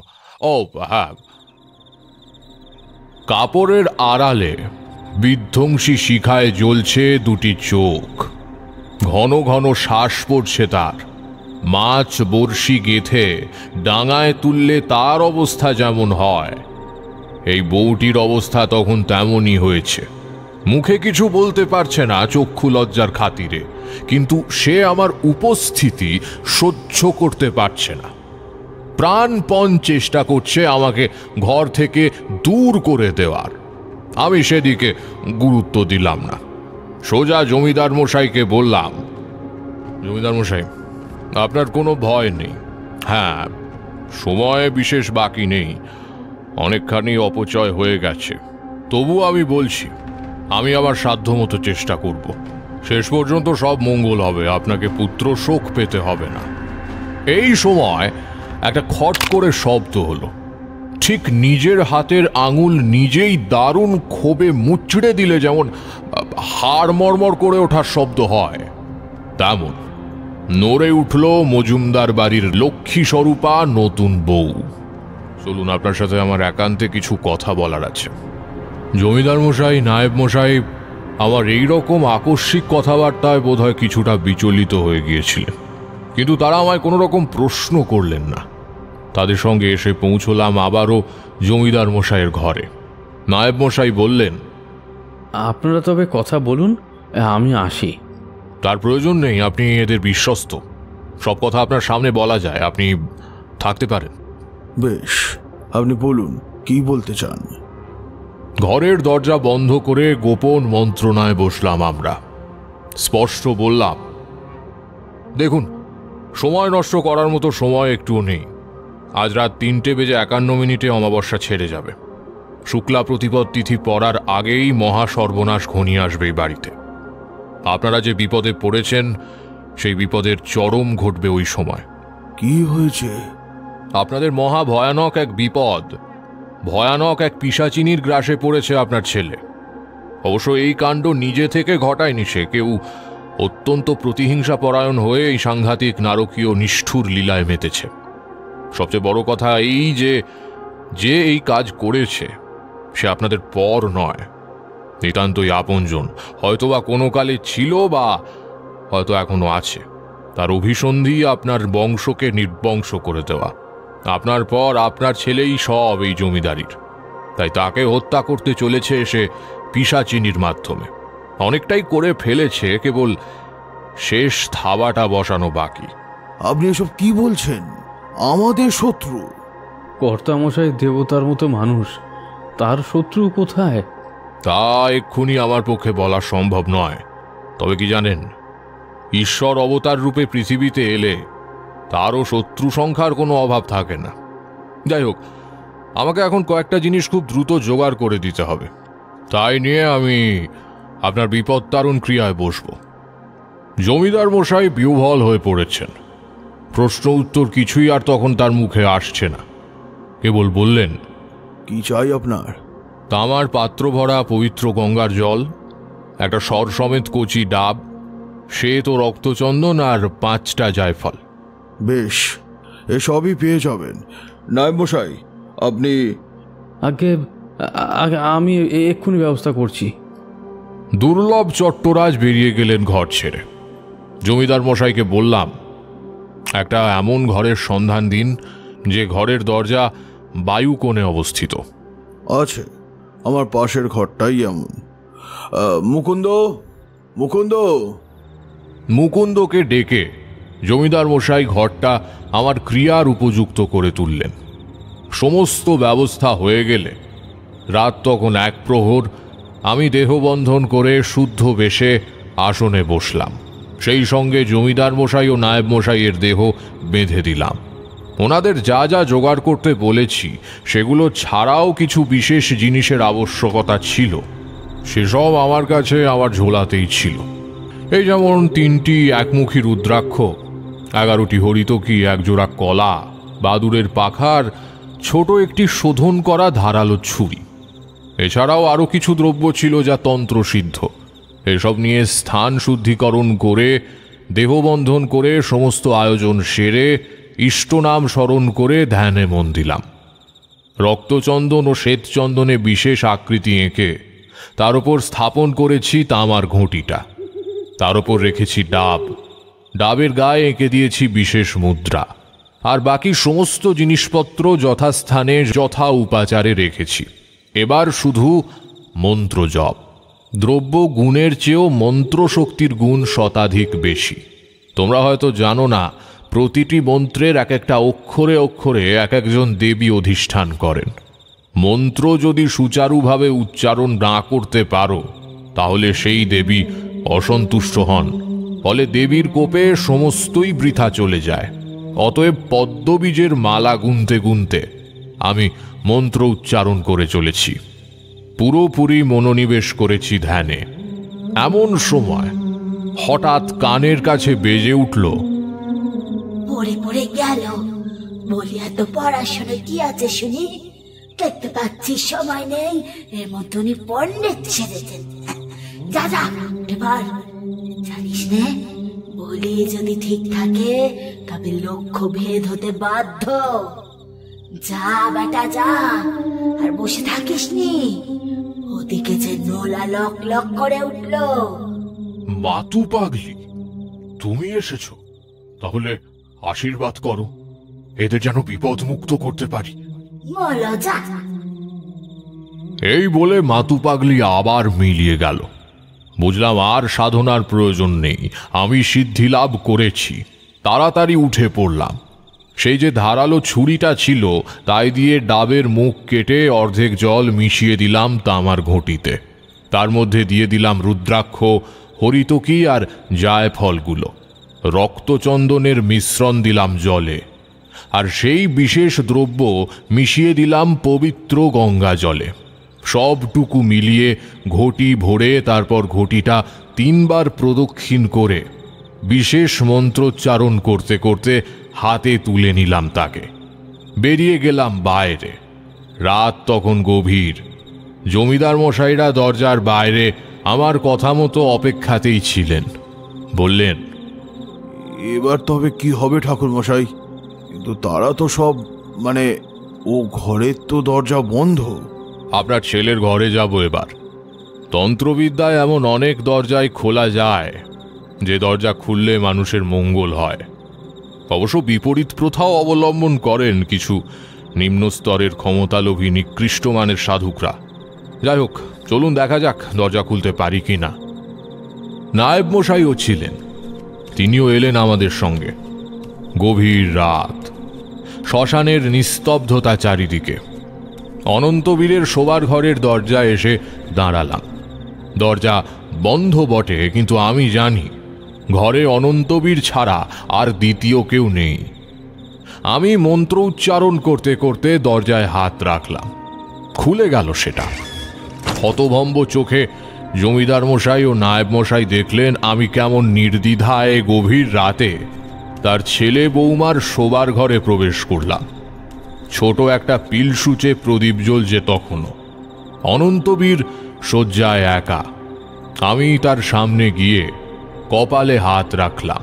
ও হ্যাঁ, কাপড়ের আড়ালে বিধ্বংসী শিখায় জ্বলছে দুটি চোখ। ঘন ঘন শ্বাস পড়ছে তার। মাছ বড়শি গেথে ডাঙায় তুললে তার অবস্থা যেমন হয়, এই বউটির অবস্থা তখন তেমনই হয়েছে। মুখে কিছু বলতে পারছে না চক্ষু লজ্জার খাতিরে, কিন্তু সে আমার উপস্থিতি সহ্য করতে পারছে না। প্রাণপণ চেষ্টা করছে আমাকে ঘর থেকে দূর করে দেওয়ার। আমি সেদিকে গুরুত্ব দিলাম না। সোজা জমিদার মশাইকে বললাম, জমিদার মশাই, আপনার কোনো ভয় নেই। হ্যাঁ, সময় বিশেষ বাকি নেই, অনেকখানি অপচয় হয়ে গেছে। তবু আমি বলছি, আমি আমার সাধ্যমতো চেষ্টা করব। শেষ পর্যন্ত সব মঙ্গল হবে, আপনাকে পুত্র শোক পেতে হবে না। এই সময় একটা খট করে শব্দ হলো। ঠিক নিজের হাতের আঙুল নিজেই দারুণ ক্ষোভে মুচড়ে দিলে যেমন হাড় মর্মর করে ওঠার শব্দ হয়, তেমন নড়ে উঠল মজুমদার বাড়ির লক্ষ্মী স্বরূপা নতুন বউ। চলুন, আপনার সাথে আমার একান্তে কিছু কথা বলার আছে। জমিদার মশাই, নায়েব মশাই আমার এইরকম আকস্মিক কথাবার্তায় বোধহয় কিছুটা বিচলিত হয়ে গিয়েছিলেন, কিন্তু তারা আমায় কোনো রকম প্রশ্ন করলেন না। তাদের সঙ্গে এসে পৌঁছলাম আবারও জমিদার মশাইয়ের ঘরে। নায়েব মশাই বললেন, আপনারা তবে কথা বলুন, আমি আসি। তার প্রয়োজন নেই, আপনি এদের বিশ্বস্ত। সব কথা আপনার সামনে বলা যায়, আপনি থাকতে পারেন। বেশ, আপনি বলুন কি বলতে চান। ঘরের দরজা বন্ধ করে গোপন মন্ত্রণায় বসলাম আমরা। স্পষ্ট বললাম, দেখুন, সময় নষ্ট করার মতো সময় একটুও নেই। আজ রাত 3:51 অমাবস্যা ছেড়ে যাবে। শুক্লা প্রতিপদ তিথি পড়ার আগেই মহা সর্বনাশ ঘনিয়ে আসবে এই বাড়িতে। আপনারা যে বিপদে পড়েছেন, সেই বিপদের চরম ঘটবে ওই সময়। কি হয়েছে? আপনাদের মহা ভয়ানক এক বিপদ, ভয়ানক এক পিশাচিনীর গ্রাসে পড়েছে আপনার ছেলে। অবশ্য এই কাণ্ড নিজে থেকে ঘটায়নি সে, কেউ অত্যন্ত প্রতিহিংসা পরায়ণ হয়ে এই সাংঘাতিক নারকীয় নিষ্ঠুর লীলায় মেতেছে। সবচেয়ে বড় কথা এই যে এই কাজ করেছে সে আপনাদের পর নয়, নিতান্তই আপনজন। হয়তোবা কোনো কালে ছিল বা হয়তো এখনো আছে। তার অভিসন্ধি আপনার বংশকে নির্বংশ করে দেওয়া। আপনার পর আপনার ছেলেই সব এই জমিদারির, তাই তাকে হত্যা করতে চলেছে এসে পিশাচিনির মাধ্যমে। অনেকটাই করে ফেলেছে, কেবল শেষ থাবাটা বসানো বাকি। আপনি এসব কি বলছেন? আমাদের শত্রু? কর্তামশাই দেবতার মতো মানুষ, তার শত্রু কোথায়? তা এক্ষুনি আমার পক্ষে বলা সম্ভব নয়। তবে কি জানেন, ঈশ্বর অবতার রূপে পৃথিবীতে এলে তারও শত্রু সংখ্যার কোনো অভাব থাকে না। যাই হোক, আমাকে এখন কয়েকটা জিনিস খুব দ্রুত জোগাড় করে দিতে হবে। তাই নিয়ে আমি আপনার বিপদতারণ ক্রিয়ায় বসব। জমিদার মশাই বিহ্বল হয়ে পড়েছেন। প্রশ্ন উত্তর কিছুই আর তখন তার মুখে আসছে না। কেবল বললেন, কি চাই আপনার? তামার পাত্র ভরা পবিত্র গঙ্গার জল, একটা সর সমেত কচি ডাব, শ্বেত ও রক্তচন্দন আর 5টা জায়ফল। বেশ, এসবই পেয়ে যাবেন। নায়েব মশাই, আপনি? আগে আমি এক্ষুনি ব্যবস্থা করছি। দুর্লভ চট্টরাজ বেরিয়ে গেলেন ঘর ছেড়ে। জমিদার মশাইকে বললাম, একটা এমন ঘরের সন্ধান দিন যে ঘরের দরজা বায়ুকোণে অবস্থিত। আছে, আমার পাশের ঘরটাই এমন। মুকুন্দ, মুকুন্দ! মুকুন্দকে ডেকে জমিদার মশাই ঘরটা আমার ক্রিয়ার উপযুক্ত করে তুললেন। সমস্ত ব্যবস্থা হয়ে গেলে রাত তখন 1 প্রহর। আমি দেহবন্ধন করে শুদ্ধ বেশে আসনে বসলাম। সেই সঙ্গে জমিদার মশাই ও নায়েব মশাইয়ের দেহ বেঁধে দিলাম। ওনাদের যা যা জোগাড় করতে বলেছি সেগুলো ছাড়াও কিছু বিশেষ জিনিসের আবশ্যকতা ছিল, সেসব আমার কাছে আমার ঝোলাতেই ছিল। এই যেমন 3টি একমুখী রুদ্রাক্ষ, 11টি হরিতকি, 1 জোড়া কলা, বাদুরের পাখার ছোট একটি শোধন করা ধারালো ছুরি। এছাড়াও আরও কিছু দ্রব্য ছিল যা তন্ত্রসিদ্ধ। এসব নিয়ে স্থান শুদ্ধিকরণ করে, দেহবন্ধন করে, সমস্ত আয়োজন সেরে, ইষ্টনাম স্মরণ করে ধ্যানে মন দিলাম। রক্তচন্দন ও শ্বেতচন্দনে বিশেষ আকৃতি এঁকে তার উপর স্থাপন করেছি তামার ঘটিটা। তার উপর রেখেছি ডাব, ডাবের গায়ে এঁকে দিয়েছি বিশেষ মুদ্রা, আর বাকি সমস্ত জিনিসপত্র যথাস্থানে যথা উপাচারে রেখেছি। এবার শুধু মন্ত্র জপ। দ্রব্য গুণের চেয়েও মন্ত্র শক্তির গুণ শতাধিক বেশি। তোমরা হয়তো জানো না, প্রতিটি মন্ত্রের এক একটা অক্ষরে অক্ষরে এক একজন দেবী অধিষ্ঠান করেন। মন্ত্র যদি সুচারুভাবে উচ্চারণ না করতে পারো তাহলে সেই দেবী অসন্তুষ্ট হন, ফলে দেবীর কোপে সমস্তই বৃথা চলে যায়। অতএব পদ্মবীজের মালা গুনতে গুনতে আমি মন্ত্র উচ্চারণ করে চলেছি। পুরোপুরি মনোনিবেশ করেছি ধ্যানে। এমন সময় হঠাৎ কানের কাছে বেজে উঠল, পড়ে পড়ে গেল বলি, এত পড়াশোনা কি আছে শুনি? দেখতে পাচ্ছি সময় নেই, এর মতনই পণ্ডিত ছেড়েছেন। যা যা, এবার জানিস নে, বলি যদি ঠিক থাকে তবে লক্ষ্য ভেদ হতে বাধ্য। যা বেটা যা, আর বসে থাকিস নি। ওদিকে যে নোলা লক লক করে উঠল। মাতু পাগলি, তুমি এসেছো? তাহলে আশীর্বাদ করো, এদের যেন বিপদ মুক্ত করতে পারি। এই বলে মাতু পাগলি আবার মিলিয়ে গেল। বুঝলাম আর সাধনার প্রয়োজন নেই, আমি সিদ্ধি লাভ করেছি। তাড়াতাড়ি উঠে পড়লাম। সেই যে ধারালো ছুরিটা ছিল তাই দিয়ে ডাবের মুখ কেটে অর্ধেক জল মিশিয়ে দিলাম তামার ঘটিতে। তার মধ্যে দিয়ে দিলাম রুদ্রাক্ষ, হরিতকি আর জায়ফলগুলো। রক্তচন্দনের মিশ্রণ দিলাম জলে, আর সেই বিশেষ দ্রব্য মিশিয়ে দিলাম পবিত্র গঙ্গা জলে। সবটুকু মিলিয়ে ঘটি ভরে তারপর ঘটিটা 3 বার প্রদক্ষিণ করে বিশেষ মন্ত্রোচ্চারণ করতে করতে হাতে তুলে নিলাম তাকে। বেরিয়ে গেলাম বাইরে। রাত তখন গভীর। জমিদার মশাইরা দরজার বাইরে আমার কথা মতো অপেক্ষাতেই ছিলেন। বললেন, এবার তবে কি হবে ঠাকুর মশাই? কিন্তু তারা তো সব ও ঘরের তো দরজা বন্ধ। আপনার ছেলের ঘরে যাব এবার। তন্ত্রবিদ্যায় এমন অনেক দরজাই খোলা যায় যে দরজা খুললে মানুষের মঙ্গল হয়। অবশ্য বিপরীত প্রথাও অবলম্বন করেন কিছু নিম্ন স্তরের ক্ষমতালোভী নিকৃষ্ট মানের সাধুকরা। যাই হোক, চলুন দেখা যাক দরজা খুলতে পারি কি না। নায়েব মশাইও ছিলেন, তিনিও এলেন আমাদের সঙ্গে। গভীর রাত, শ্মশানের নিস্তব্ধতা চারিদিকে। অনন্তবীরের শোবার ঘরের দরজায় এসে দাঁড়ালাম। দরজা বন্ধ বটে, কিন্তু আমি জানি ঘরে অনন্তবীর ছাড়া আর দ্বিতীয় কেউ নেই। আমি মন্ত্র উচ্চারণ করতে করতে দরজায় হাত রাখলাম, খুলে গেল সেটা। হতভম্ব চোখে জমিদার মশাই ও নায়েব মশাই দেখলেন আমি কেমন নির্দ্বিধায় গভীর রাতে তার ছেলে বৌমার শোবার ঘরে প্রবেশ করলাম। ছোট একটা পিলসুচে প্রদীপ জ্বলছে তখনও। অনন্তবীর শয্যায় একা। আমি তার সামনে গিয়ে কপালে হাত রাখলাম।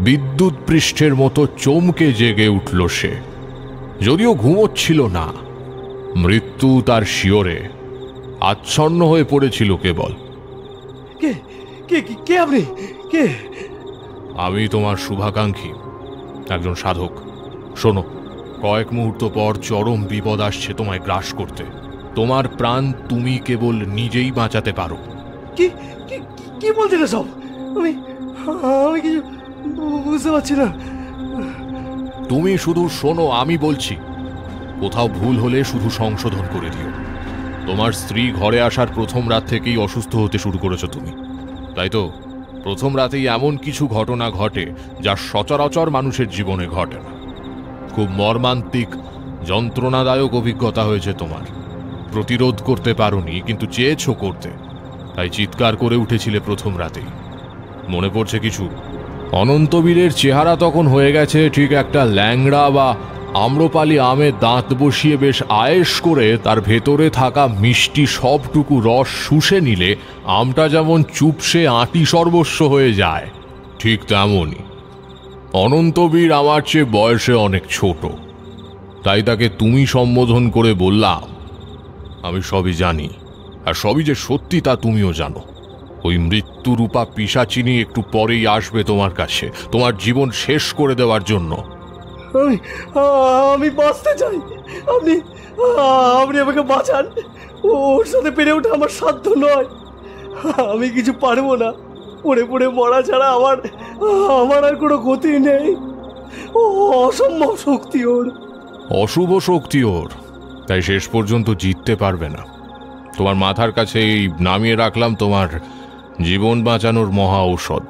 বিদ্যুৎ পৃষ্ঠের মতো চমকে জেগে উঠল সে। যদিও ঘুমোচ্ছিল না, মৃত্যু তার শিয়রে আচ্ছন্ন হয়ে পড়েছিল কেবল। কে কে কে আপনি? কে? আমি তোমার শুভাকাঙ্ক্ষী, একজন সাধক। শোনো, কয়েক মুহূর্ত পর চরম বিপদ আসছে তোমায় গ্রাস করতে। তোমার প্রাণ তুমি কেবল নিজেই বাঁচাতে পারো। কি কি বলছেন সব? আমি কিছু বুঝতে পারছি না। তুমি শুধু শোনো, আমি বলছি। কোথাও ভুল হলে শুধু সংশোধন করে দিও। তোমার স্ত্রী ঘরে আসার প্রথম রাত থেকেই অসুস্থ হতে শুরু করেছো তুমি, তাই তো? প্রথম রাতেই এমন কিছু ঘটনা ঘটে যা সচরাচর মানুষের জীবনে ঘটে না। খুব মর্মান্তিক, যন্ত্রণাদায়ক অভিজ্ঞতা হয়েছে তোমার। প্রতিরোধ করতে পারোনি, কিন্তু চেয়েছো করতে, তাই চিৎকার করে উঠেছিলে প্রথম রাতেই। মনে পড়ছে কিছু? অনন্তবীরের চেহারা তখন হয়ে গেছে ঠিক একটা ল্যাংড়া বা আম্রপালি আমে দাঁত বসিয়ে বেশ আয়েশ করে তার ভেতরে থাকা মিষ্টি সবটুকু রস শুষে নিলে আমটা যেমন চুপসে আঁটি সর্বস্ব হয়ে যায়, ঠিক তেমনই। অনন্তবীর আমার চেয়ে বয়সে অনেক ছোট, তাই তাকে তুমি সম্বোধন করে বললাম, আমি সবই জানি, আর সবই যে সত্যি তা তুমিও জানো। ওই মৃত্যুরূপা পিশাচিনী একটু পরেই আসবে তোমার কাছে, তোমার জীবন শেষ করে দেওয়ার জন্য। আমি বাঁচতে চাই। আপনি আমাকে বাঁচান। ওর সাথে পেরে ওঠা আমার সাধ্য নয়। আমি কিছু পারবো না। পড়ে পড়ে মরা ছাড়া আমার আর কোনো গতি নেই। ও অসম্ভব শক্তি ওর। অশুভ শক্তি ওর, তাই শেষ পর্যন্ত জিততে পারবে না। তোমার মাথার কাছে এই নামিয়ে রাখলাম তোমার জীবন বাঁচানোর মহা ঔষধ।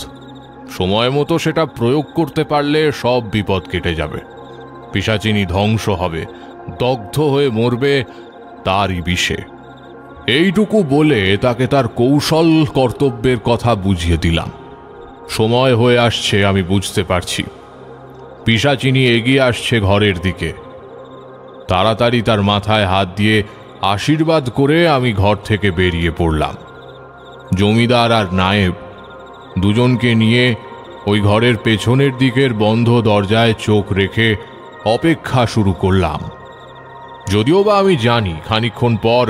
সময় মতো সেটা প্রয়োগ করতে পারলে সব বিপদ কেটে যাবে। পিশাচিনী ধ্বংস হবে, দগ্ধ হয়ে মরবে তারই বিষে। এইটুকু বলে তাকে তার কৌশল কর্তব্যের কথা বুঝিয়ে দিলাম। সময় হয়ে আসছে, আমি বুঝতে পারছি। পিশাচিনী এগিয়ে আসছে ঘরের দিকে। তাড়াতাড়ি তার মাথায় হাত দিয়ে আশীর্বাদ করে আমি ঘর থেকে বেরিয়ে পড়লাম। জমিদার আর নায়েব দুজনকে নিয়ে ওই ঘরের পেছনের দিকের বন্ধ দরজায় চোখ রেখে অপেক্ষা শুরু করলাম। যদিও বা আমি জানি খানিকক্ষণ পর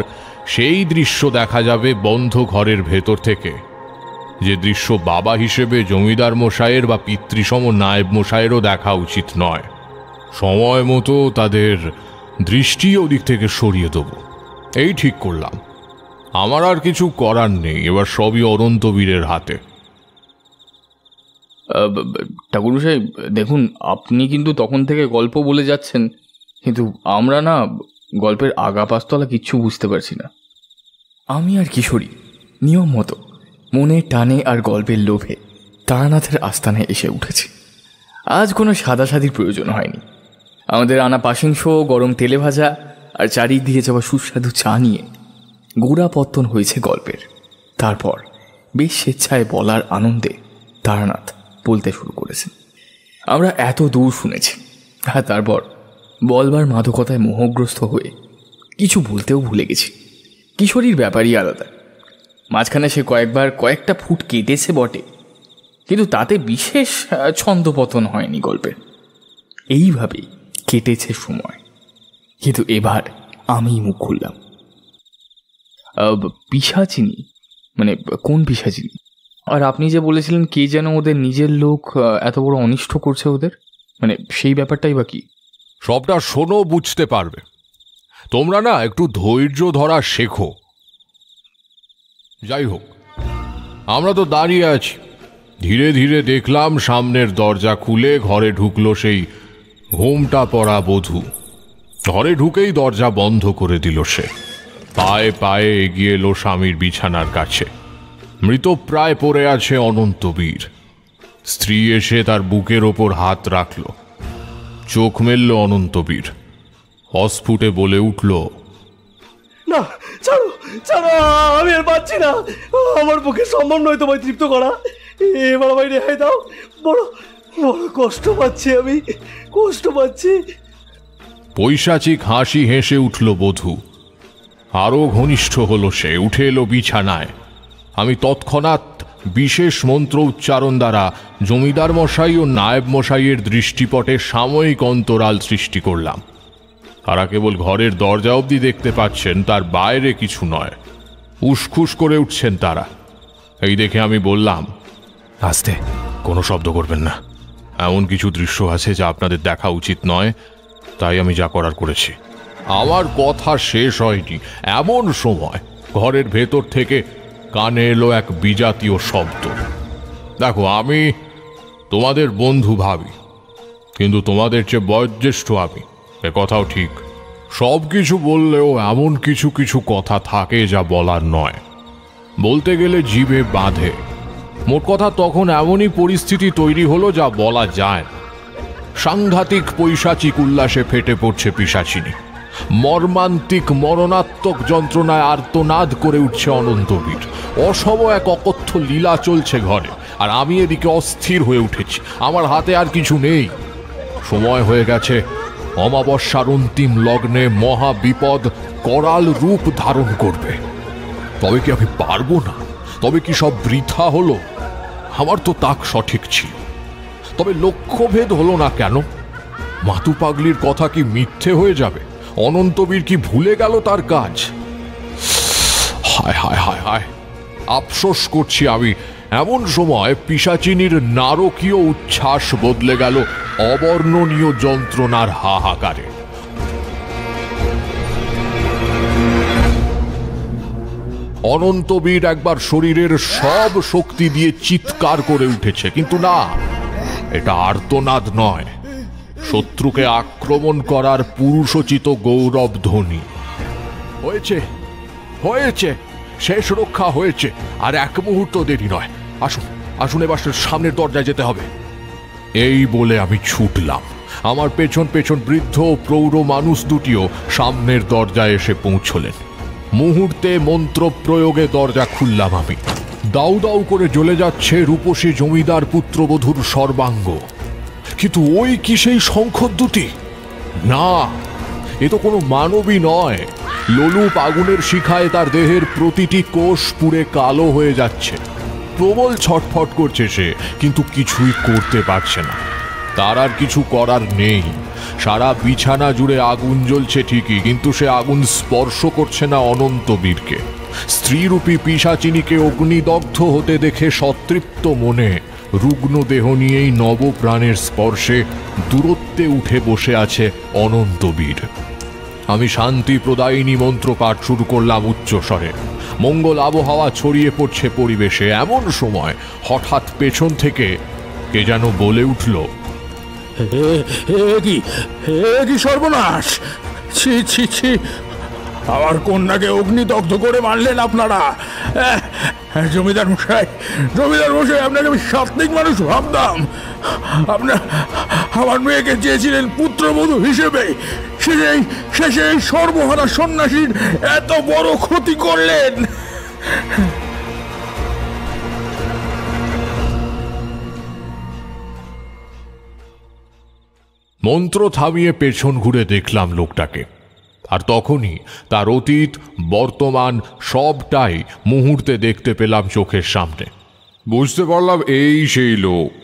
সেই দৃশ্য দেখা যাবে বন্ধ ঘরের ভেতর থেকে, যে দৃশ্য বাবা হিসেবে জমিদার মশাইয়ের বা পিতৃসম নায়েব মশাইয়েরও দেখা উচিত নয়। সময় মতো তাদের দৃষ্টি ওদিক থেকে সরিয়ে দেব, এই ঠিক করলাম। আমার আর কিছু করার নেই, এবার সবই অনন্তবীরের হাতে। ঠাকুর সাহেব, দেখুন, আপনি কিন্তু তখন থেকে গল্প বলে যাচ্ছেন, কিন্তু আমরা না গল্পের আগা পাস্তলা কিচ্ছু বুঝতে পারছি না। আমি আর কিশোরী নিয়ম মতো মনের টানে আর গল্পের লোভে তারানাথের আস্তানায় এসে উঠেছি। আজ কোনো সাদাসাদির প্রয়োজন হয়নি। আমাদের আনা পাশিংশ, গরম তেলে ভাজা আর চারিদিকে যাওয়া সুস্বাদু চা নিয়ে গোড়াপত্তন হয়েছে গল্পের। তারপর বেশ স্বেচ্ছায় বলার আনন্দে তারানাথ বলতে শুরু করেছেন। আমরা এত দূর শুনেছি, আর তারপর বলবার মাদকতায় মোহগ্রস্ত হয়ে কিছু বলতেও ভুলে গেছি। কিশোরীর ব্যাপারই আলাদা। মাঝখানে সে কয়েকবার কয়েকটা ফুট কেটেছে বটে, কিন্তু তাতে বিশেষ ছন্দপতন হয়নি গল্পের। এইভাবেই কেটেছে সময়। কিন্তু এবার আমি মুখ খুললাম। পিশাচিনী মানে কোন পিশাচিনী? আর আপনি যে বলেছিলেন কে যেন ওদের নিজের লোক এত বড় অনিষ্ট করছে ওদের? মানে সেই ব্যাপারটাই বা কি? সবটা শোনো, বুঝতে পারবে। তোমরা না একটু ধৈর্য ধরা শেখো। যাই হোক, আমরা তো দাঁড়িয়ে আছি। ধীরে ধীরে দেখলাম সামনের দরজা খুলে ঘরে ঢুকলো সেই ঘোমটা পরা বধূ। ঘরে ঢুকেই দরজা বন্ধ করে দিল সে। পায়ে পায়ে এগিয়ে এলো স্বামীর বিছানার কাছে। মৃতপ্রায় পড়ে আছে অনন্তবীর। স্ত্রী এসে তার বুকের ওপর হাত রাখল। চোখ মেলল অনন্তবীর। অস্ফুটে বলে উঠল, না, ছাড়ো ছাড়ো, আমি আর পাচ্ছি না। আমার পক্ষে সম্ভব নয় তোমায় তৃপ্ত করা। এবার আমায় রেহাই দাও। বড় বড় কষ্ট পাচ্ছি, আমি কষ্ট পাচ্ছি। পৈশাচিক হাসি হেসে উঠল বধূ। আরো ঘনিষ্ঠ হলো সে। উঠে এলো বিছানায়। আমি তৎক্ষণাৎ বিশেষ মন্ত্র উচ্চারণ দ্বারা জমিদার মশাই ও নায়েব মশাইয়ের দৃষ্টিপটে সাময়িক অন্তরাল সৃষ্টি করলাম। তারা কেবল ঘরের দরজা অবধি দেখতে পাচ্ছেন, তার বাইরে কিছু নয়। উসখুস করে উঠছেন তারা। এই দেখে আমি বললাম, আস্তে, কোনো শব্দ করবেন না। এমন কিছু দৃশ্য আছে যা আপনাদের দেখা উচিত নয়, তাই আমি যা করার করেছি। আমার কথা শেষ হয়নি এমন সময় ঘরের ভেতর থেকে কানে এলো এক বিজাতীয় শব্দ। দেখো, আমি তোমাদের বন্ধু ভাবি, কিন্তু তোমাদের চেয়ে বয়োজ্যেষ্ঠ আমি, এ কথাও ঠিক। সব কিছু বললেও এমন কিছু কিছু কথা থাকে যা বলার নয়, বলতে গেলে জিভে বাঁধে। মোট কথা, তখন এমনই পরিস্থিতি তৈরি হলো যা বলা যায় না। সাংঘাতিক পৈশাচিক উল্লাসে ফেটে পড়ছে পিশাচিনী। মর্মান্তিক মরণাত্মক যন্ত্রণায় আর্তনাদ করে উঠছে অনন্তবীর। অসম এক অকথ্য লীলা চলছে ঘরে, আর আমি এদিকে অস্থির হয়ে উঠেছি। আমার হাতে আর কিছু নেই। সময় হয়ে গেছে অমাবস্যার অন্তিম লগ্নে মহা বিপদ করাল রূপ ধারণ করবে। তবে কি আমি পারবো না? তবে কি সব বৃথা হলো? আমার তো তাক সঠিক ছিল, তবে লক্ষ্যভেদ হলো না কেন? মাতু পাগলির কথা কি মিথ্যে হয়ে যাবে? অনন্তবীর কি ভুলে গেল তার কাজ? হায় হায় হায় হায়, আফসোস করছি আমি। এমন সময় পিশাচিনীর নারকীয় উচ্ছ্বাস বদলে গেল অবর্ণনীয় যন্ত্রণার হাহাকারে। অনন্তবীর একবার শরীরের সব শক্তি দিয়ে চিৎকার করে উঠেছে, কিন্তু না, এটা আর্তনাদ নয়, শত্রুকে আক্রমণ করার পুরুষোচিত গৌরব ধ্বনি। হয়েছে, হয়েছে, শেষ রক্ষা হয়েছে। আর এক মুহূর্ত দেরি নয়। আসুন আসুন, এবার সামনের দরজায় যেতে হবে। এই বলে আমি ছুটলাম। আমার পেছন পেছন বৃদ্ধ ও প্রৌঢ় মানুষ দুটিও সামনের দরজায় এসে পৌঁছলেন। মুহূর্তে মন্ত্র প্রয়োগে দরজা খুললাম আমি। দাউ দাউ করে জ্বলে যাচ্ছে রূপসী জমিদার পুত্রবধূর সর্বাঙ্গ। কিন্তু ওই কি সেই শঙ্খদ্যুতি? না, এ তো কোনো মানবই নয়। লোলুপ আগুনের শিখায় তার দেহের প্রতিটি কোষ পুড়ে কালো হয়ে যাচ্ছে। প্রবল ছটফট করছে সে, কিন্তু কিছুই করতে পারছে না। তার আর কিছু করার নেই। সারা বিছানা জুড়ে আগুন জ্বলছে ঠিকই, কিন্তু সে আগুন স্পর্শ করছে না অনন্তবীরকে। স্ত্রীরূপী পিশাচিনীকে অগ্নিদগ্ধ হতে দেখে সতৃপ্ত মনে রুগ্ন দেহ নিয়েই নবপ্রাণের স্পর্শে দূরত্বে উঠে বসে আছে অনন্তবীর। আমি শান্তি প্রদায়িনী মন্ত্র পাঠ শুরু করলাম উচ্চস্বরে। মঙ্গল আবহাওয়া ছড়িয়ে পড়ছে পরিবেশে। এমন সময় হঠাৎ পেছন থেকে কে যেন বলে উঠল, কি সর্বনাশ! ছি ছি ছি, আমার কন্যাকে অগ্নিদগ্ধ করে মারলেন আপনারা। জমিদার মশাই, জমিদার মশাই, আপনাকে আমি সাত্বিক মানুষ ভাবতাম। আপনার আমার মেয়েকে চেয়েছিলেন পুত্রবধূ হিসেবে, শেষে এই সর্বহারা সন্ন্যাসীর এত বড় ক্ষতি করলেন। মন্ত্র থামিয়ে পেছন ঘুরে দেখলাম লোকটাকে। আর তখনই তার অতীত বর্তমান সবটাই মুহূর্তে দেখতে পেলাম চোখের সামনে। বুঝতে পারলাম এই সেই লোক।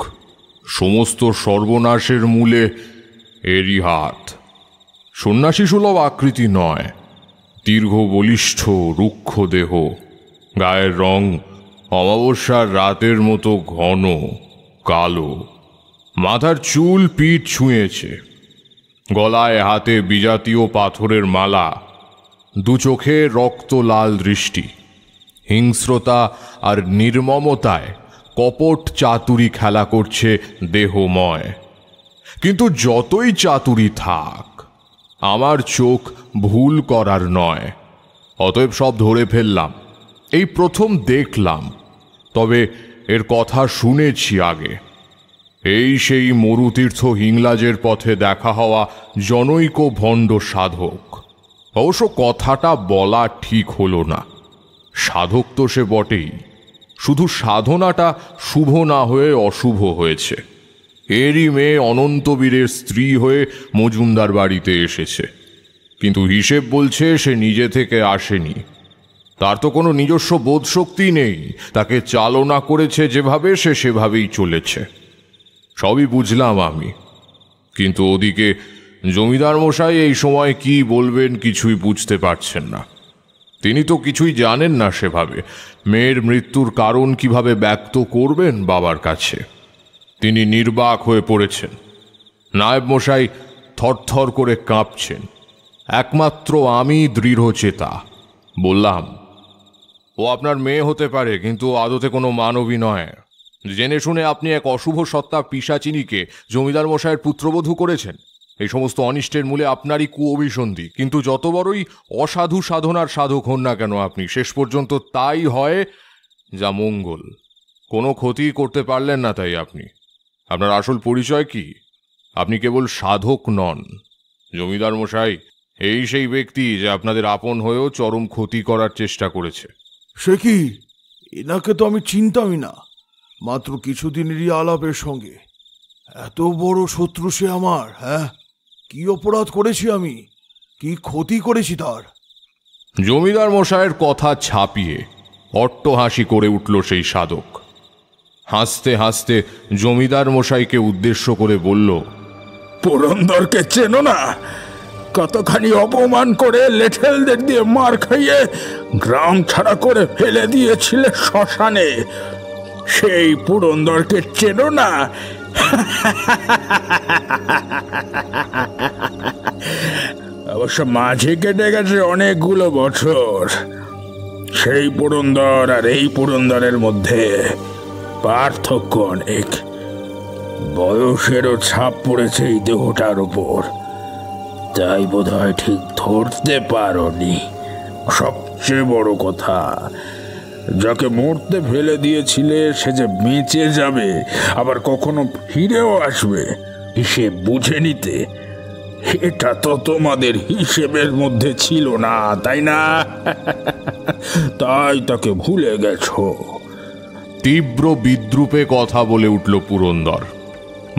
সমস্ত সর্বনাশের মূলে এরই হাত। সন্ন্যাসী সুলভ আকৃতি নয়, দীর্ঘ বলিষ্ঠ রুক্ষ দেহ, গায়ের রং অমাবস্যার রাতের মতো ঘন কালো, মাথার চুল পিঠ ছুঁয়েছে, গলায় হাতে বিজাতীয় পাথরের মালা, দু চোখে রক্ত লাল দৃষ্টি, হিংস্রতা আর নির্মমতায় কপট চাতুরি খেলা করছে দেহময়। কিন্তু যতই চাতুরি থাক, আমার চোখ ভুল করার নয়, অতএব সব ধরে ফেললাম। এই প্রথম দেখলাম, তবে এর কথা শুনেছি আগে। এই সেই মরুতীর্থ হিংলাজের পথে দেখা হওয়া জনৈক ভণ্ড সাধক। অবশ্য কথাটা বলা ঠিক হলো না, সাধক তো সে বটেই, শুধু সাধনাটা শুভ না হয়ে অশুভ হয়েছে। এরই মেয়ে অনন্তবীরের স্ত্রী হয়ে মজুমদার বাড়িতে এসেছে, কিন্তু হিসেব বলছে সে নিজে থেকে আসেনি। তার তো কোনো নিজস্ব বোধশক্তি নেই, তাকে চালনা করেছে যেভাবে সে সেভাবেই চলেছে। সবই বুঝলাম আমি, কিন্তু ওদিকে জমিদার মশাই এই সময় কি বলবেন কিছুই বুঝতে পারছেন না। তিনি তো কিছুই জানেন না সেভাবে। মেয়ের মৃত্যুর কারণ কিভাবে ব্যক্ত করবেন বাবার কাছে? তিনি নির্বাক হয়ে পড়েছেন। নায়েব মশাই থরথর করে কাঁপছেন। একমাত্র আমি দৃঢ়চেতা। বললাম, ও আপনার মেয়ে হতে পারে, কিন্তু আদতে কোনো মানবী নয়। জেনে শুনে আপনি এক অশুভ সত্তা পিশাচিনীকে জমিদার মশাইয়ের পুত্রবধূ করেছেন। এই সমস্ত অনিষ্টের মূলে আপনারই কুঅভিসন্ধি। কিন্তু যত বড়ই অসাধু সাধনার সাধক হন না কেন আপনি, শেষ পর্যন্ত তাই হয় যা মঙ্গল। কোনো ক্ষতি করতে পারলেন না তাই আপনি। আপনার আসল পরিচয় কি? আপনি কেবল সাধক নন। জমিদার মশাই এই সেই ব্যক্তি যে আপনাদের আপন হয়েও চরম ক্ষতি করার চেষ্টা করেছে। সে কি? এনাকে তো আমি চিনতামই না, মাত্র কিছুদিনেরই আলাপের সঙ্গে। এত বড় শত্রু সে আমার? হ্যাঁ, কি অপরাধ করেছি আমি? কি ক্ষতি করেছি তার? জমিদার মশাইয়ের কথা ছাপিয়ে অট্টহাসি করে উঠল সেই সাধক। হাসতে হাসতে জমিদার মশাইকে উদ্দেশ্য করে বলল, পুরন্দরকে চেনো না? কতখানি অপমান করে লেঠেলদের দিয়ে মার খাইয়ে গ্রাম ছাড়া করে ফেলে দিয়েছিলে শ্মশানে। সেই পুরন্দরকে চেনো না? অবশ্য মাঝে কেটে গেছে অনেকগুলো বছর। সেই পুরন্দর আর এই পুরন্দরের মধ্যে পার্থক্য অনেক। বয়সেরও ছাপ পড়েছে এই দেহটার উপর, তাই বোধহয় ঠিক ধরতে পারোনি। সবচেয়ে বড় কথা, যাকে মরতে ফেলে দিয়েছিলে সে যে বেঁচে যাবে, আবার কখনো ফিরেও আসবে, হিসেব বুঝে নিতে, এটা তো তোমাদের হিসেবের মধ্যে ছিল না, তাই না? তাই তাকে ভুলে গেছো। তীব্র বিদ্রুপে কথা বলে উঠল পুরন্দর।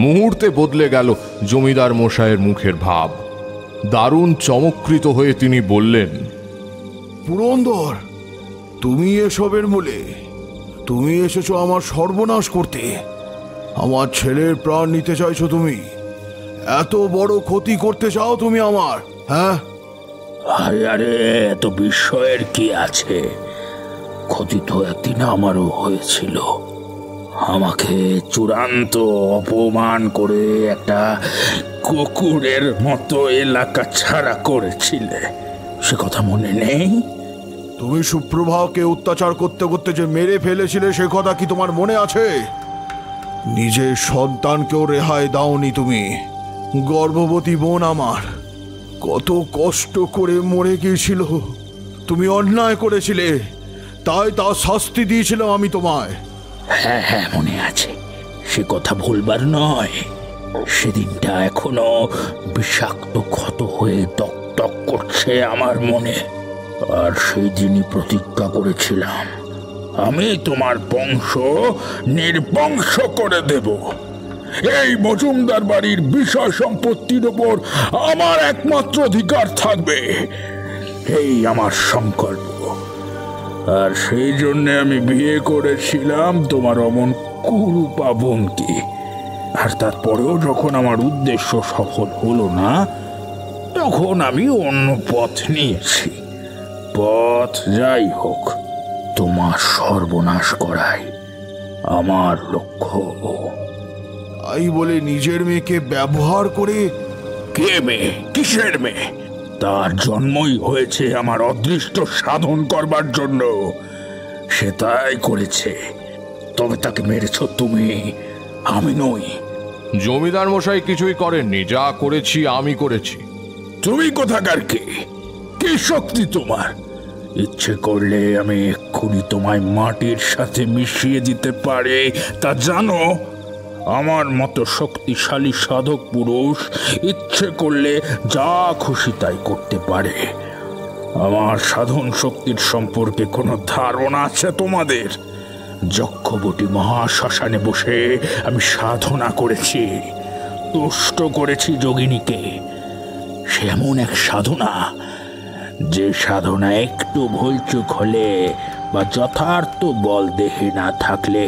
মুহূর্তে বদলে গেল জমিদার মশাইয়ের মুখের ভাব। দারুণ চমৎকৃত হয়ে তিনি বললেন, পুরন্দর, তুমি এসবের মূলে? তুমি এসেছো আমার সর্বনাশ করতে। আমার ছেলের প্রাণ নিতে চাইছো তুমি? এত বড় ক্ষতি করতে চাও তুমি আমার? হ্যাঁ, আরে এত বিস্ময়ের কি আছে? ক্ষতি তো একদিন আমারও হয়েছিল। আমাকে চূড়ান্ত অপমান করে একটা কুকুরের মতো এলাকা ছাড়া করেছিলে, সে কথা মনে নেই? তুমি সুপ্রভাকে অত্যাচার করতে করতে যে মেরে ফেলেছিলে সে কথা কি তোমার মনে আছে? নিজের সন্তানকেও রেহাই দাওনি তুমি। গর্ভবতী বোন আমার কত কষ্ট করে মরে গিয়েছিল। তুমি অন্যায় করেছিলে, তাই তার শাস্তি দিয়েছিলাম আমি তোমায়। হ্যাঁ হ্যাঁ, মনে আছে। সে কথা ভুলবার নয়। সেদিনটা এখনো বিষাক্ত ক্ষত হয়ে টক করছে আমার মনে। আর সেই দিনই প্রতিজ্ঞা করেছিলাম, আমি তোমার বংশ নির্বংশ করে দেব। এই মজুমদার বাড়ির বিষয় সম্পত্তির উপর আমার একমাত্র অধিকার থাকবে, এই আমার সংকল্প। আর সেই জন্য আমি বিয়ে করেছিলাম তোমার অমন কুরূপা বোনকে। আর তারপরেও যখন আমার উদ্দেশ্য সফল হলো না, তখন আমি অন্য পথ নিয়েছি। পথ যাই হোক, তোমার সর্বনাশ করাই আমার লক্ষ্য। তাই বলে নিজের মেয়েকে ব্যবহার করে। কে মেয়ে? কিসের মেয়ে? তার জন্মই হয়েছে আমার অদৃষ্ট সাধন করবার জন্য, সে তাই করেছে। তবে তাকে মেরেছ তুমি, আমি নই। জমিদার মশাই কিছুই করেননি, যা করেছি আমি করেছি। তুমি কোথাকার কে? কি শক্তি তোমার? ইচ্ছে করলে আমি এক্ষুনি তোমায় মাটির সাথে মিশিয়ে দিতে পারি, তা জানো? আমার মতো শক্তিশালী সাধক পুরুষ ইচ্ছে করলে যা খুশি তাই করতে পারে। আমার সাধন শক্তির সম্পর্কে কোনো ধারণা আছে তোমাদের? যক্ষবতী মহাশ্মশানে বসে আমি সাধনা করেছি, তুষ্ট করেছি যোগিনীকে। সে এমন এক সাধনা, যে সাধনা একটু ভুলচুক হলে বা যথার্থ বল দেহে না থাকলে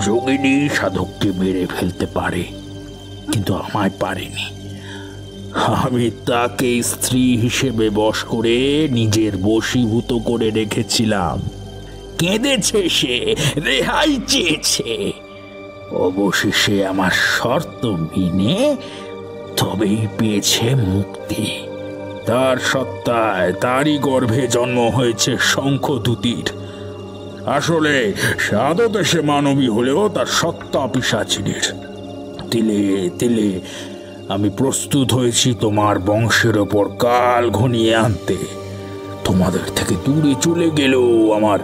যোগিনী সাধককে মেরে ফেলতে পারে, কিন্তু আমায় পারেনি। আমি তাকে স্ত্রী হিসেবে বশ করে নিজের বশীভূত করে রেখেছিলাম। কেঁদেছে সে, রেহাই চেয়েছে। অবশেষে আমার শর্ত মেনে তবেই পেয়েছে মুক্তি। তার সত্তায় তারই গর্ভে জন্ম হয়েছে শঙ্খদূতির। আসলে সাধতে সে মানবী হলেও তার সত্তা পিশাচিনীর। তিলে তিলে আমি প্রস্তুত হয়েছি তোমার বংশের ওপর কাল ঘনিয়ে আনতে। তোমাদের থেকে দূরে চলে গেলেও আমার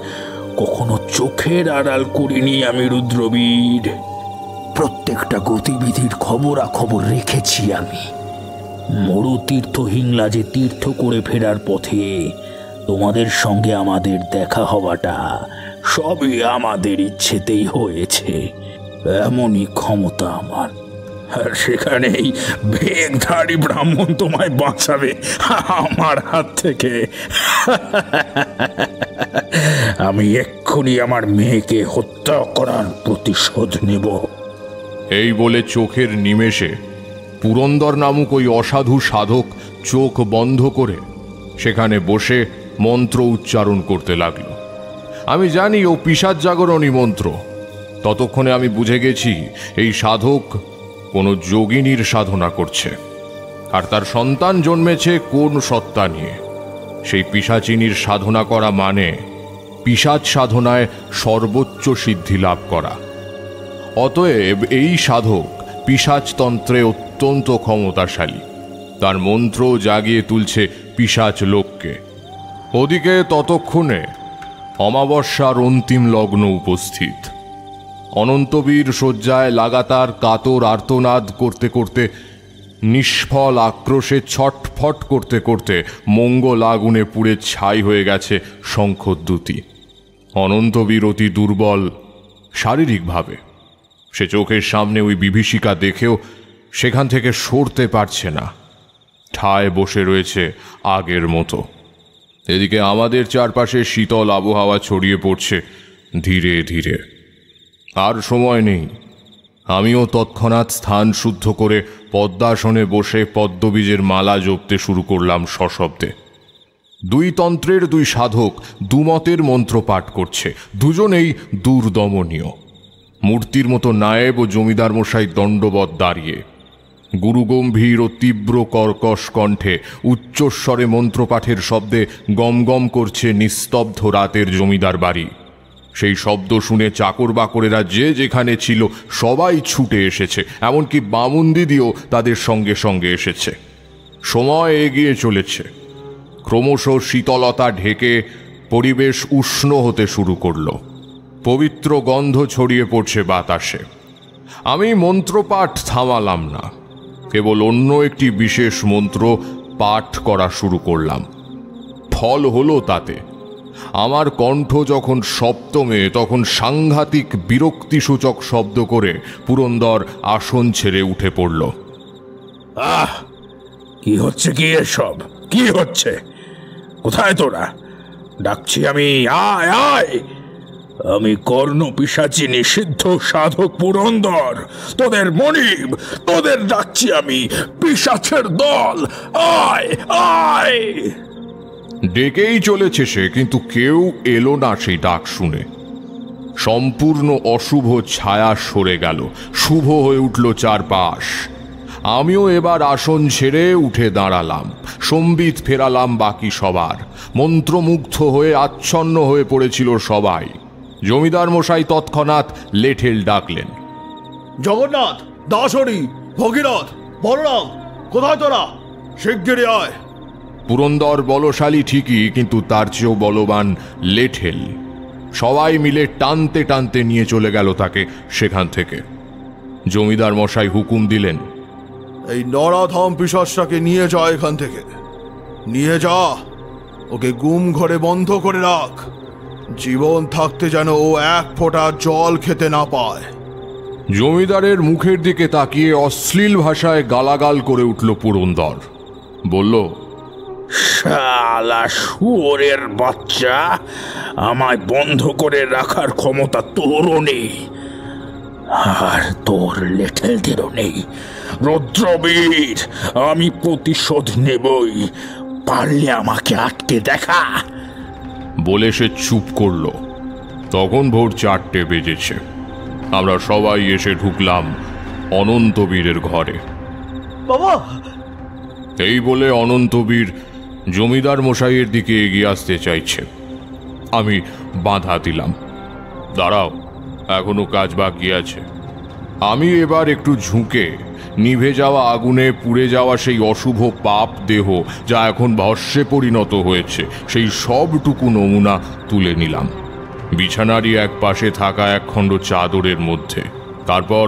কখনো চোখের আড়াল করিনি আমি রুদ্রবীর। প্রত্যেকটা গতিবিধির খবরাখবর রেখেছি আমি। মরুতীর্থ হিংলাজে তীর্থ করে ফেরার পথে তোমাদের সঙ্গে আমাদের দেখা হওয়াটা সবই আমাদের ইচ্ছেতেই হয়েছে। এমনই ক্ষমতা আমার। আর সেখানেই বেগধারী ব্রাহ্মণ তোমায় বাঁচাবে আমার হাত থেকে। আমি এক্ষুনি আমার মেয়েকে হত্যা করার প্রতিশোধ নেব। এই বলে চোখের নিমেষে পুরন্দর নামক ওই অসাধু সাধক চোখ বন্ধ করে সেখানে বসে মন্ত্র উচ্চারণ করতে লাগলো। আমি জানি ও পিশাচ জাগরণী মন্ত্র। ততক্ষণে আমি বুঝে গেছি এই সাধক কোনো যোগিনীর সাধনা করছে, আর তার সন্তান জন্মেছে কোন সত্তা নিয়ে। সেই পিশাচিনীর সাধনা করা মানে পিশাচ সাধনায় সর্বোচ্চ সিদ্ধি লাভ করা। অতএব এই সাধক পিশাচতন্ত্রে অত্যন্ত ক্ষমতাশালী। তার মন্ত্র জাগিয়ে তুলছে পিশাচ লোককে। ওদিকে ততক্ষণে অমাবস্যার অন্তিম লগ্ন উপস্থিত। অনন্তবীর শয্যায় লাগাতার কাতর আর্তনাদ করতে করতে, নিষ্ফল আক্রোশে ছটফট করতে করতে মঙ্গল আগুনে পুড়ে ছাই হয়ে গেছে শঙ্খদূতি। অনন্তবীর অতি দুর্বল শারীরিকভাবে। সে চোখের সামনে ওই বিভীষিকা দেখেও সেখান থেকে সরতে পারছে না, ঠায় বসে রয়েছে আগের মতো। এদিকে আমাদের চারপাশে শীতল আবহাওয়া ছড়িয়ে পড়ছে ধীরে ধীরে। আর সময় নেই। আমিও তৎক্ষণাৎ স্থান শুদ্ধ করে পদ্মাসনে বসে পদ্মবীজের মালা জপতে শুরু করলাম সশব্দে। দুই তন্ত্রের দুই সাধক দুমতের মন্ত্র পাঠ করছে, দুজনেই দুর্দমনীয়। মূর্তির মতো নায়েব ও জমিদার মশাই দণ্ডবৎ দাঁড়িয়ে। গুরুগম্ভীর ও তীব্র কর্কশ কণ্ঠে উচ্চস্বরে মন্ত্রপাঠের শব্দে গমগম করছে নিস্তব্ধ রাতের জমিদার বাড়ি। সেই শব্দ শুনে চাকর বাকরেরা যে যেখানে ছিল সবাই ছুটে এসেছে, এমনকি বামুন দিদিও তাদের সঙ্গে সঙ্গে এসেছে। সময় এগিয়ে চলেছে। ক্রমশ শীতলতা ঢেকে পরিবেশ উষ্ণ হতে শুরু করল। পবিত্র গন্ধ ছড়িয়ে পড়ছে বাতাসে। আমি মন্ত্রপাঠ থামালাম না, কেবল অন্য একটি বিশেষ মন্ত্র পাঠ করা শুরু করলাম। ফল হলো তাতে। আমার কণ্ঠ যখন সপ্তমে, তখন সাংঘাতিক বিরক্তিসূচক শব্দ করে পুরন্দর আসন ছেড়ে উঠে পড়ল। আহ, কি হচ্ছে কি এসব? কি হচ্ছে? কোথায় তোরা? ডাকছি আমি, আয় আয়। আমি কর্ণ পিশাচী নিষিদ্ধ সাধক পুরন্দর, তোদের মনিব, তোদের ডাকছি আমি, পিশাচের দল, আয় আয়। ডেকেই চলেছে সে, কিন্তু কেউ এলো না সেই ডাক শুনে। সম্পূর্ণ অশুভ ছায়া সরে গেল, শুভ হয়ে উঠল চারপাশ। আমিও এবার আসন ছেড়ে উঠে দাঁড়ালাম, সম্বিত ফেরালাম বাকি সবার। মন্ত্রমুগ্ধ হয়ে আচ্ছন্ন হয়ে পড়েছিল সবাই। জমিদার মশাই তৎক্ষণাৎ লেঠেল ডাকলেন। জগন্নাথ, দাসহরি, ভগীরথ, বলরাম, কোথায় তোরা? শিগগিরই আয়। পুরন্দর বলশালী ঠিকই, কিন্তু তার চেয়েও বলবান লেঠেল। সবাই মিলে টানতে টানতে নিয়ে চলে গেল তাকে সেখান থেকে। জমিদার মশাই হুকুম দিলেন, এই নরাধম পিশাচটাকে নিয়ে যা এখান থেকে, নিয়ে যা। ওকে গুম ঘরে বন্ধ করে রাখ, জীবন থাকতে যেন ও এক ফোঁটা জল খেতে না পায়। জমিদারের মুখের দিকে তাকিয়ে অশ্লীল ভাষায় গালাগাল করে উঠল পুরন্দর। বলল, শালা শুয়োরের বাচ্চা, আমায় বন্ধ করে রাখার ক্ষমতা তোরও নেই, আর তোর লেঠেলদেরও নেই। রুদ্রবীর, আমি প্রতিশোধ নেবই, পারলে আমাকে আটকে দেখা। বলে সে চুপ করল। তখন ভোর 4টে বেজেছে। আমরা সবাই এসে ঢুকলাম অনন্তবীরের ঘরে। বাবা! এই বলে অনন্তবীর জমিদার মশাইয়ের দিকে এগিয়ে আসতে চাইছে। আমি বাধা দিলাম, দাঁড়াও, এখনো কাজ বাকি আছে। আমি এবার একটু ঝুঁকে নিভে যাওয়া আগুনে পুড়ে যাওয়া সেই অশুভ পাপ দেহ, যা এখন ভস্মে পরিণত হয়েছে, সেই সবটুকু নমুনা তুলে নিলাম বিছানারই এক পাশে থাকা একখণ্ড চাদরের মধ্যে। তারপর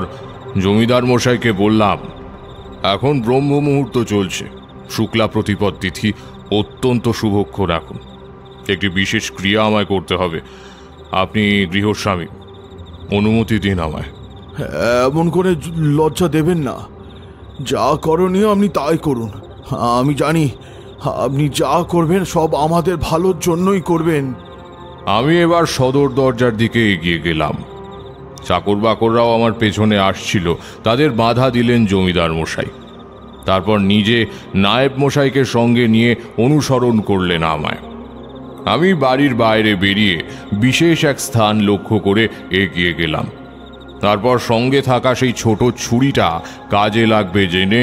জমিদার মশাইকে বললাম, এখন ব্রহ্ম মুহূর্ত চলছে, শুক্লা প্রতিপদ তিথি অত্যন্ত শুভক্ষণ। এখন একটি বিশেষ ক্রিয়া আমায় করতে হবে। আপনি গৃহস্বামী, অনুমতি দিন আমায়। এমন করে লজ্জা দেবেন না, যা করণীয় আপনি তাই করুন। আমি জানি আপনি যা করবেন সব আমাদের ভালোর জন্যই করবেন। আমি এবার সদর দরজার দিকে এগিয়ে গেলাম। চাকর বাকররাও আমার পেছনে আসছিল, তাদের বাধা দিলেন জমিদার মশাই। তারপর নিজে নায়েব মশাইকে সঙ্গে নিয়ে অনুসরণ করলেন আমায়। আমি বাড়ির বাইরে বেরিয়ে বিশেষ এক স্থান লক্ষ্য করে এগিয়ে গেলাম। তারপর সঙ্গে থাকা সেই ছোট ছুরিটা কাজে লাগবে জেনে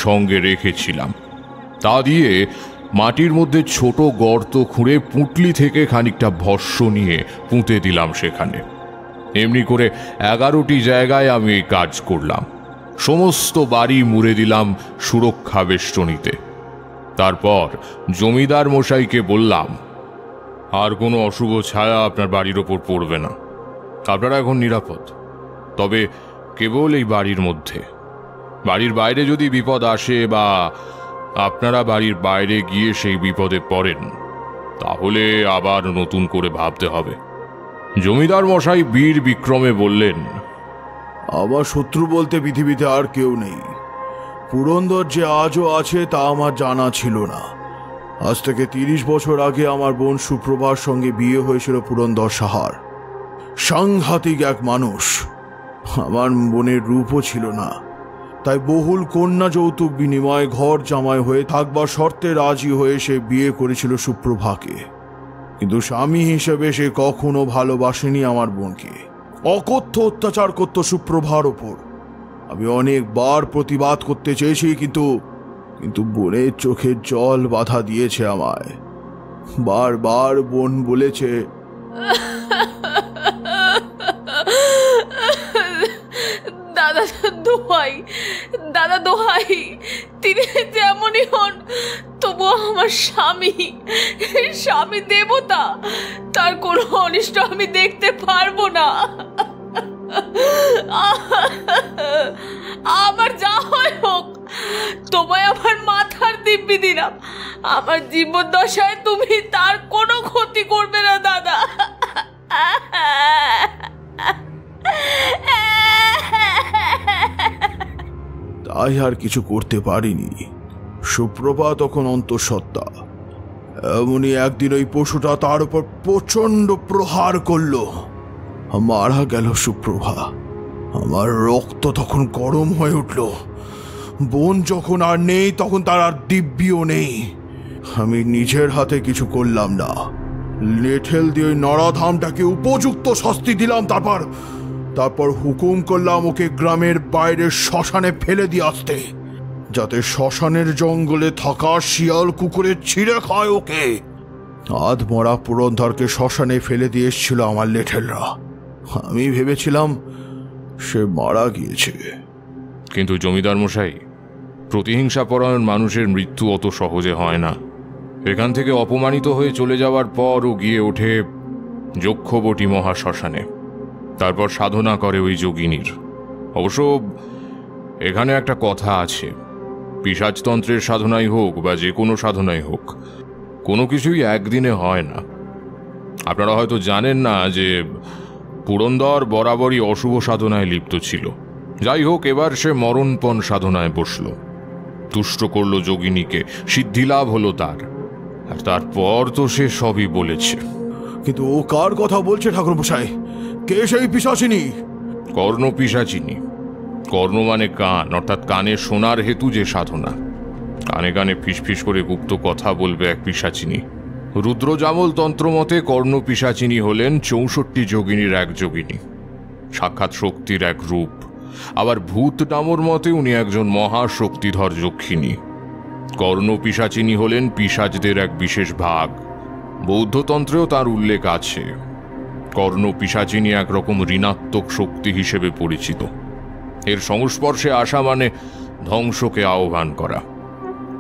সঙ্গে রেখেছিলাম। তা দিয়ে মাটির মধ্যে ছোট গর্ত খুঁড়ে পুঁটলি থেকে খানিকটা ভস্য নিয়ে পুঁতে দিলাম সেখানে। এমনি করে 11টি জায়গায় আমি এই কাজ করলাম। সমস্ত বাড়ি মুড়ে দিলাম সুরক্ষা বেষ্টনীতে। তারপর জমিদার মশাইকে বললাম, আর কোনো অশুভ ছায়া আপনার বাড়ির ওপর পড়বে না, আপনারা এখন নিরাপদ। তবে কেবল এই বাড়ির মধ্যে, বাড়ির বাইরে যদি বিপদ আসে বা আপনারা বাড়ির বাইরে গিয়ে সেই বিপদে পড়েন, তাহলে আবার নতুন করে ভাবতে হবে। জমিদার মশাই বীর বিক্রমে বললেন, আমার শত্রু বলতে পৃথিবীতে আর কেউ নেই। পুরন্দর যে আজও আছে তা আমার জানা ছিল না। আজ থেকে 30 বছর আগে আমার বোন সুপ্রভার সঙ্গে বিয়ে হয়েছিল পুরন্দর সাহার। সাংঘাতিক এক মানুষ। আমার বোনের রূপও ছিল না, তাই বহুল কন্যা যৌতুক বিনিময়ে ঘর জামাই হয়ে থাকবার শর্তে রাজি হয়ে সে বিয়ে করেছিল সুপ্রভাকে। কিন্তু স্বামী হিসেবে সে কখনো ভালোবাসেনি আমার বোনকে। অকথ্য অত্যাচার করত সুপ্রভার ওপর। আমি অনেকবার প্রতিবাদ করতে চেয়েছি, কিন্তু বোনের চোখে জল বাধা দিয়েছে আমায়। বারবার বোন বলেছে, দাদা দোহাই, তিনি যেমনই হন তবুও আমার স্বামী দেবতা, তার কোনো অনিষ্ট আমি দেখতে পারবো না। আমার যা হয় হোক, তোমায় আমার মাথার দিব্যি দিলাম, আমার জীবদ্দশায় তুমি তার কোনো ক্ষতি করবে না দাদা। তাই আর কিছু করতে পারিনি। সুপ্রভা তখন অন্তঃসত্ত্বা। এমনই একদিন ওই পশুটা তার উপর প্রচন্ড প্রহার করলো। মারা গেল সুপ্রভা। আমার রক্ত তখন গরম হয়ে উঠল। বোন যখন আর নেই, তখন তার আর দিব্যিও নেই। আমি নিজের হাতে কিছু করলাম না, লেঠেল দিয়ে ওই নরাধামটাকে উপযুক্ত শাস্তি দিলাম। তারপর হুকুম করলাম ওকে গ্রামের বাইরে শ্মশানে ফেলে দিয়ে আসতে, যাতে শ্মশানের জঙ্গলে থাকা শিয়াল কুকুরে ছিঁড়ে খায় ওকে। আধমরা পুরন্দরকে শ্মশানে ফেলে দিয়ে এসেছিল আমার লেঠেলরা। আমি ভেবেছিলাম সে মারা গিয়েছে। কিন্তু জমিদার মশাই, প্রতিহিংসাপরায়ণ মানুষের মৃত্যু অত সহজে হয় না। এখান থেকে অপমানিত হয়ে চলে যাওয়ার পর ও গিয়ে ওঠে যক্ষবটী মহাশ্মশানে, তারপর সাধনা করে ওই যোগিনীর। অবশ্য এখানে একটা কথা আছে, পিশাচতন্ত্রের সাধনাই হোক বা যে কোনো সাধনাই হোক, কোনো কিছুই একদিনে হয় না। আপনারা হয়তো জানেন না যে পুরন্দর বরাবরই অশুভ সাধনায় লিপ্ত ছিল। যাই হোক, এবার সে মরণপণ সাধনায় বসল, তুষ্ট করল যোগিনীকে, সিদ্ধিলাভ হলো তার। আর তারপর তো সে সবই বলেছে। কিন্তু ও কার কথা বলছে ঠাকুরমশাই? কে সেই পিশাচিনী? কর্ণ পিশাচিনী। কর্ণ মানে কান, অর্থাৎ কানে শোনার হেতু যে সাধনা। কানে কানে ফিসফিস করে গুপ্ত কথা বলবে এক পিশাচিনী। রুদ্রজামল তন্ত্রমতে কর্ণ পিশাচিনী হলেন 64 যোগিনীর এক যোগিনী, সাক্ষাৎ শক্তির এক রূপ। আবার ভূত নামর মতে উনি একজন মহাশক্তিধর যক্ষিণী। কর্ণ পিশাচিনী হলেন পিশাচদের এক বিশেষ ভাগ। বৌদ্ধতন্ত্রেও তার উল্লেখ আছে। কর্ণ পিশাচিনী একরকম ঋণাত্মক শক্তি হিসেবে পরিচিত। এর সংস্পর্শে আসা মানে ধ্বংসকে আহ্বান করা।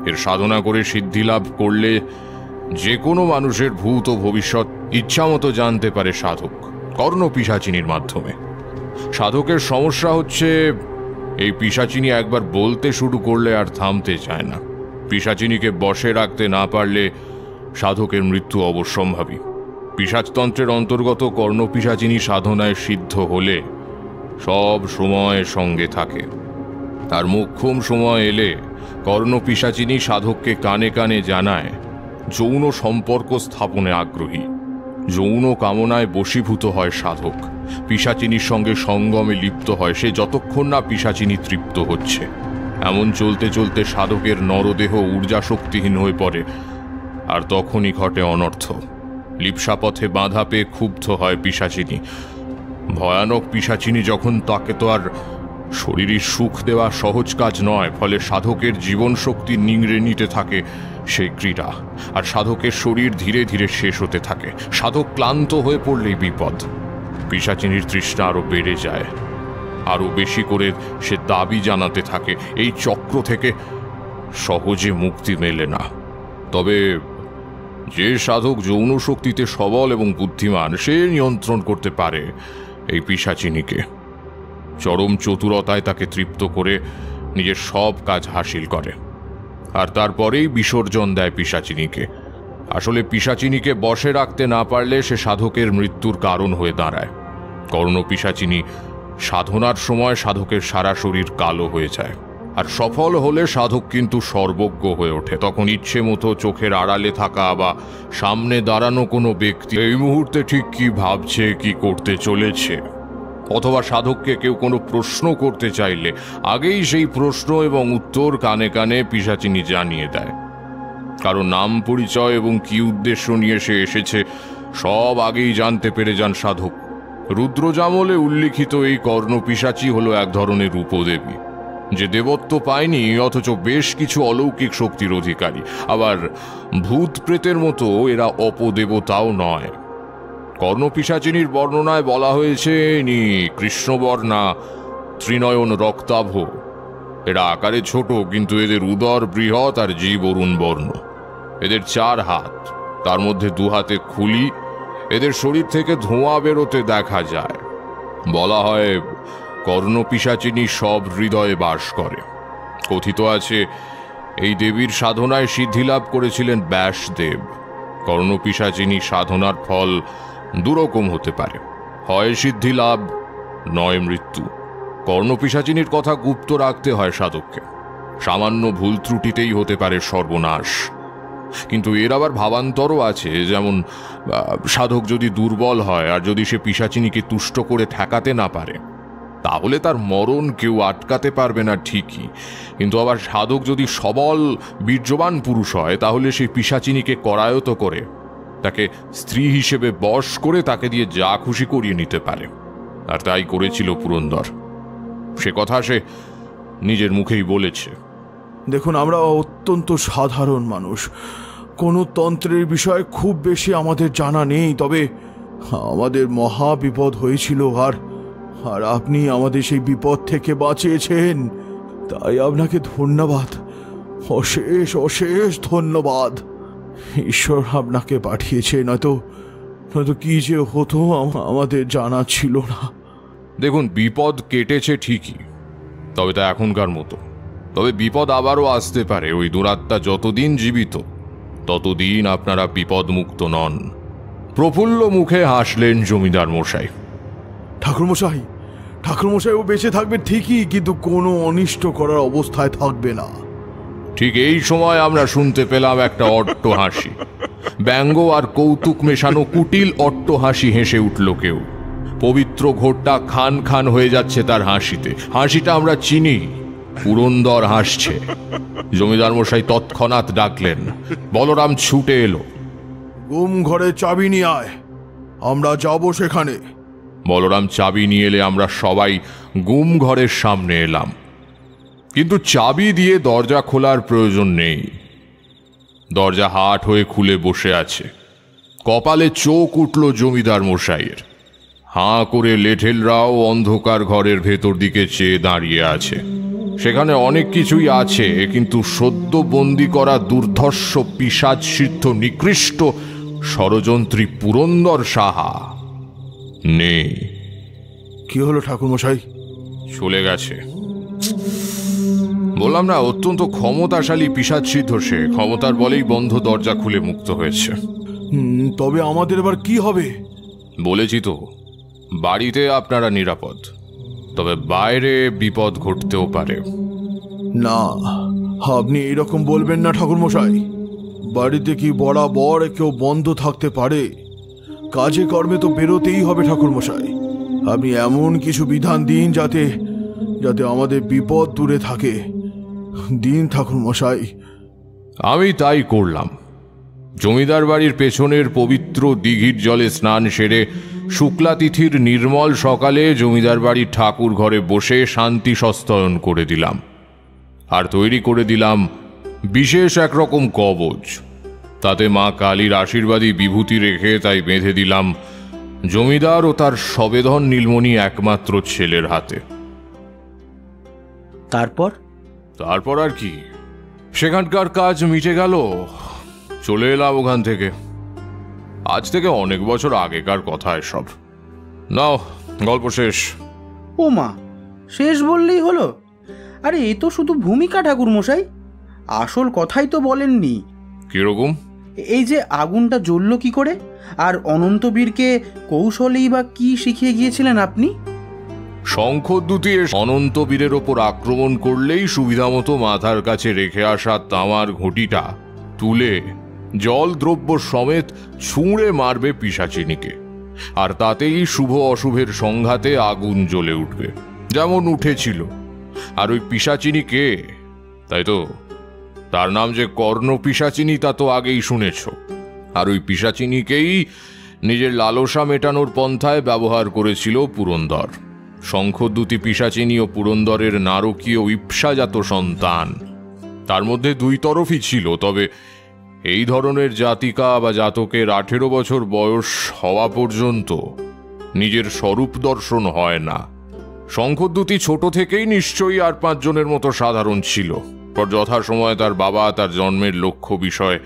এর সাধনা করে সিদ্ধিলাভ করলে যে কোনো মানুষের ভূত ও ভবিষ্যৎ ইচ্ছামতো জানতে পারে সাধক, কর্ণ পিশাচিনীর মাধ্যমে। সাধকের সমস্যা হচ্ছে এই পিশাচিনী একবার বলতে শুরু করলে আর থামতে চায় না। পিশাচিনীকে বশে রাখতে না পারলে সাধকের মৃত্যু অবশ্যম্ভাবী। পিশাচতন্ত্রের অন্তর্গত কর্ণ পিশাচিনী সাধনায় সিদ্ধ হলে সব সময় সঙ্গে থাকে। তার মোক্ষম সময় এলে কর্ণ পিশাচিনী সাধককে কানে কানে জানায় যৌন সম্পর্ক স্থাপনে আগ্রহী। যৌন কামনায় বশীভূত হয় সাধক, পিশাচিনীর সঙ্গে সঙ্গমে লিপ্ত হয় সে যতক্ষণ না পিশাচিনী তৃপ্ত হচ্ছে। এমন চলতে চলতে সাধকের নরদেহ ঊর্জা শক্তিহীন হয়ে পড়ে, আর তখনই ঘটে অনর্থ। লিপ্সাপথে বাধা পেয়ে ক্ষুব্ধ হয় পিশাচিনী। ভয়ানক পিশাচিনী যখন, তাকে তো আর শরীরের সুখ দেওয়া সহজ কাজ নয়, ফলে সাধকের জীবন শক্তি নিংড়ে নিতে থাকে সেই ক্রীড়া, আর সাধকের শরীর ধীরে ধীরে শেষ হতে থাকে। সাধক ক্লান্ত হয়ে পড়লেই বিপদ। পিশাচিনীর তৃষ্ণা আরো বেড়ে যায়, আরো বেশি করে সে দাবি জানাতে থাকে। এই চক্র থেকে সহজে মুক্তি মেলে না। তবে যে সাধক যৌন শক্তিতে সবল এবং বুদ্ধিমান, সে নিয়ন্ত্রণ করতে পারে এই পিশাচিনীকে। চরম চতুরতায় তাকে তৃপ্ত করে নিজের সব কাজ হাসিল করে, আর তারপরেই বিসর্জন দেয় পিশাচিনীকে। আসলে পিশাচিনীকে বশে রাখতে না পারলে সে সাধকের মৃত্যুর কারণ হয়ে দাঁড়ায়। কর্ণ পিশাচিনী সাধনার সময় সাধকের সারা শরীর কালো হয়ে যায়, আর সফল হলে সাধক কিন্তু সর্বজ্ঞ হয়ে ওঠে। তখন ইচ্ছে মতো চোখের আড়ালে থাকা বা সামনে দাঁড়ানো কোনো ব্যক্তি এই মুহূর্তে ঠিক কি ভাবছে, কি করতে চলেছে, অথবা সাধককে কেউ কোনো প্রশ্ন করতে চাইলে আগেই সেই প্রশ্ন এবং উত্তর কানে কানে পিশাচিনী জানিয়ে দেয়। কারো নাম পরিচয় এবং কি উদ্দেশ্য নিয়ে সে এসেছে সব আগেই জানতে পেরে যান সাধক। রুদ্রজামলে উল্লিখিত এই কর্ণ পিশাচী হলো এক ধরনের উপদেবী, যে দেবত্ব পায়নি অথচ বেশ কিছু অলৌকিক শক্তির অধিকারী। আবার ভূত প্রেতের মতো এরা অপদেবতাও নয়। কর্ণ পিশাচিনীর বর্ণনায় বলা হয়েছে ইনি কৃষ্ণবর্ণা, ত্রিনয়ন রক্তাভ। এরা আকারে ছোট, কিন্তু এদের উদর বৃহৎ আর জীব অরুণ বর্ণ। এদের 4 হাত, তার মধ্যে 2 হাতে খুলি। এদের শরীর থেকে ধোঁয়া বেরোতে দেখা যায়। বলা হয় কর্ণ পিশাচিনী সব হৃদয়ে বাস করে। কথিত আছে এই দেবীর সাধনায় সিদ্ধিলাভ করেছিলেন ব্যাসদেব। কর্ণ পিশাচিনী সাধনার ফল দুরকম হতে পারে, হয় সিদ্ধিলাভ, নয় মৃত্যু। কর্ণ পিশাচিনীর কথা গুপ্ত রাখতে হয় সাধককে। সামান্য ভুল ত্রুটিতেই হতে পারে সর্বনাশ। কিন্তু এর আবার ভাবান্তরও আছে, যেমন সাধক যদি দুর্বল হয় আর যদি সে পিশাচিনীকে তুষ্ট করে ঠেকাতে না পারে, তাহলে তার মরণ কেউ আটকাতে পারবে না ঠিকই। কিন্তু আবার সাধক যদি সবল বীর্যবান পুরুষ হয়, তাহলে সেই পিশাচিনীকে করায়ত করে তাকে স্ত্রী হিসেবে বশ করে তাকে দিয়ে যা খুশি করিয়ে নিতে পারে। আর তাই করেছিল পুরন্দর। সে কথা সে নিজের মুখেই বলেছে। দেখুন, আমরা অত্যন্ত সাধারণ মানুষ, কোনো তন্ত্রের বিষয়ে খুব বেশি আমাদের জানা নেই। তবে আমাদের মহা বিপদ হয়েছিল, আর আপনি আমাদের সেই বিপদ থেকে বাঁচিয়েছেন, তাই আপনাকে ধন্যবাদ, অশেষ অশেষ ধন্যবাদ। ঈশ্বর আপনাকে পাঠিয়েছে, নয়তো কি যে হতো আমাদের জানা ছিল না। দেখুন, বিপদ কেটেছে ঠিকই, তবে তা এখনকার মতো। তবে বিপদ আবারও আসতে পারে। ওই দুরাত্মা যতদিন জীবিত ততদিন আপনারা বিপদমুক্ত নন। প্রফুল্ল মুখে হাসলেন জমিদার মশাই। ঠাকুরমশাই ও বেঁচে থাকবে ঠিকই, কিন্তু কোনো অনিষ্ট করার অবস্থায় থাকবে না। ঠিক এই সময় আমরা শুনতে পেলাম একটা অট্ট হাসি। ব্যঙ্গ আর কৌতুক মেশানো কুটিল অট্ট হাসি হেসে উঠল কেউ। পবিত্র ঘোরটা খান খান হয়ে যাচ্ছে তার হাসিতে। হাসিটা আমরা চিনি, পুরন্দর হাসছে। জমিদার মশাই তৎক্ষণাৎ ডাকলেন। বলরাম ছুটে এলো। গুম ঘরে চাবি নিয়ে আয়, আমরা যাব সেখানে। বলরাম চাবি নিয়ে এলে আমরা সবাই গুম ঘরের সামনে এলাম। কিন্তু চাবি দিয়ে দরজা খোলার প্রয়োজন নেই। দরজা হাট হয়ে খুলে বসে আছে। কপালে চোখ উঠল জমিদার মশাইয়ের। হাঁ করে লেঠেলরাও অন্ধকার ঘরের ভেতর দিকে চেয়ে দাঁড়িয়ে আছে। সেখানে অনেক কিছুই আছে, কিন্তু সদ্য বন্দি করা দুর্ধর্ষ পিশাচ সিদ্ধ নিকৃষ্ট ষড়যন্ত্রী পুরন্দর সাহা নেই। কি হলো ঠাকুরমশাই? চলে গেছে। বললাম না, অত্যন্ত ক্ষমতাশালী পিশাচ সিদ্ধ সে। ক্ষমতার বলেই বন্ধ দরজা খুলে মুক্ত হয়েছে। তবে আমাদের এবার কি হবে? বলেছি তো, বাড়িতে আপনারা নিরাপদ, তবে বাইরে বিপদ ঘটতেও পারে। না, আপনি এইরকম বলবেন না ঠাকুরমশাই। বাড়িতে কি বরাবর কেউ বন্ধ থাকতে পারে? কাজে কর্মে তো বেরোতেই হবে ঠাকুরমশাই। আপনি এমন কিছু বিধান দিন যাতে আমাদের বিপদ দূরে থাকে। দিন ঠাকুরমশাই। আমি তাই করলাম। জমিদার বাড়ির পেছনের পবিত্র দিঘির জলে স্নান সেরে শুক্লা তিথির নির্মল সকালে জমিদার বাড়ির ঠাকুর ঘরে বসে শান্তি সস্তয়ন করে দিলাম। আর তৈরি করে দিলাম বিশেষ একরকম কবচ। তাতে মা কালীর আশীর্বাদী বিভূতি রেখে তাই বেঁধে দিলাম জমিদার ও তার সবেধন নীলমণি একমাত্র ছেলের হাতে। তারপর আর কি, সেখানকার কাজ মিটে গেল। চলে এলাম ওখান থেকে। আজ থেকে অনেক বছর আগেকার কথা এসব। নাও, গল্প শেষ। ও মা, শেষ বললেই হলো? আরে এ তো শুধু ভূমিকা ঠাকুরমশাই, আসল কথাই তো বলেননি। কিরকম? এই যে আগুনটা জ্বলল কি করে, আর অনন্তবীরকে কৌশলেই বা কি শিখিয়ে গিয়েছিলেন আপনি? শঙ্খদ্যুতি অনন্তবীরের ওপর আক্রমণ করলেই সুবিধা মতো মাথার কাছে রেখে আসা তামার ঘটিটা তুলে জল দ্রব্য সমেত ছুঁড়ে মারবে পিশাচিনীকে, আর তাতেই শুভ অশুভের সংঘাতে আগুন জ্বলে উঠবে, যেমন উঠেছিল। আর ওই পিশাচিনী কে? তাই তো, তার নাম যে কর্ণ পিশাচিনী তা তো আগেই শুনেছ। আর ওই পিশাচিনীকেই নিজের লালসা মেটানোর পন্থায় ব্যবহার করেছিল পুরন্দর। শঙ্খদ্যুতি পিশাচিনী ও পুরন্দরের নারকীয় ইপ্সাজাত সন্তান। তার মধ্যে দুই তরফই ছিল, তবে এই ধরনের জাতিকা বা জাতকের 18 বছর বয়স হওয়া পর্যন্ত নিজের স্বরূপ দর্শন হয় না। শঙ্খদ্যুতি ছোট থেকেই নিশ্চয়ই আর 5 জনের মতো সাধারণ ছিল। পর যথাসময়ে তার বাবা তার জন্মের লক্ষ্য বিষয়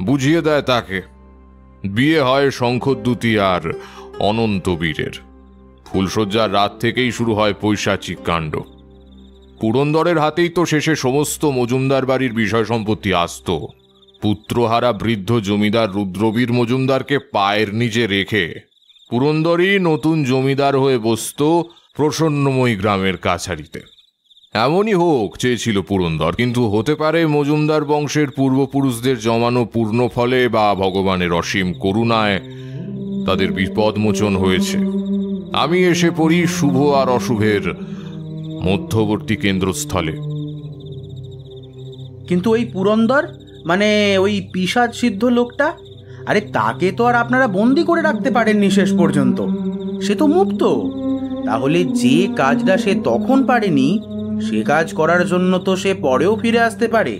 বুঝিয়ে দেয় তাকে। বিয়ে হয় শঙ্খদ্যুতি আর অনন্তবীরের। ফুলশয্যার রাত থেকেই শুরু হয় পৈশাচিক কাণ্ড। পুরন্দরের হাতেই তো শেষে সমস্ত মজুমদার বাড়ির বিষয় সম্পত্তি আসত। পুত্রহারা বৃদ্ধ জমিদার রুদ্রবীর মজুমদারকে পায়ের নিচে রেখে পুরন্দরই নতুন জমিদার হয়ে বসত প্রসন্নময়ী গ্রামের কাছারিতে। এমনই হোক চেয়েছিল পুরন্দর, কিন্তু হতে পারে মজুমদার বংশের পূর্বপুরুষদের জমানো পূর্ণ ফলে বা ভগবানের অসীম করুণায় তাদের বিপদমোচন হয়েছে। আমি এসে পড়ি শুভ আর অশুভের মধ্যবর্তী কেন্দ্রস্থলে। কিন্তু ওই পুরন্দর, মানে ওই পিশাচ সিদ্ধ লোকটা, আরে তাকে তো আর আপনারা বন্দি করে রাখতে পারেননি শেষ পর্যন্ত, সে তো মুক্ত। তাহলে যে কাজটা সে তখন পারেনি সে কাজ করার জন্য তো সে পরেও ফিরে আসতে পারে।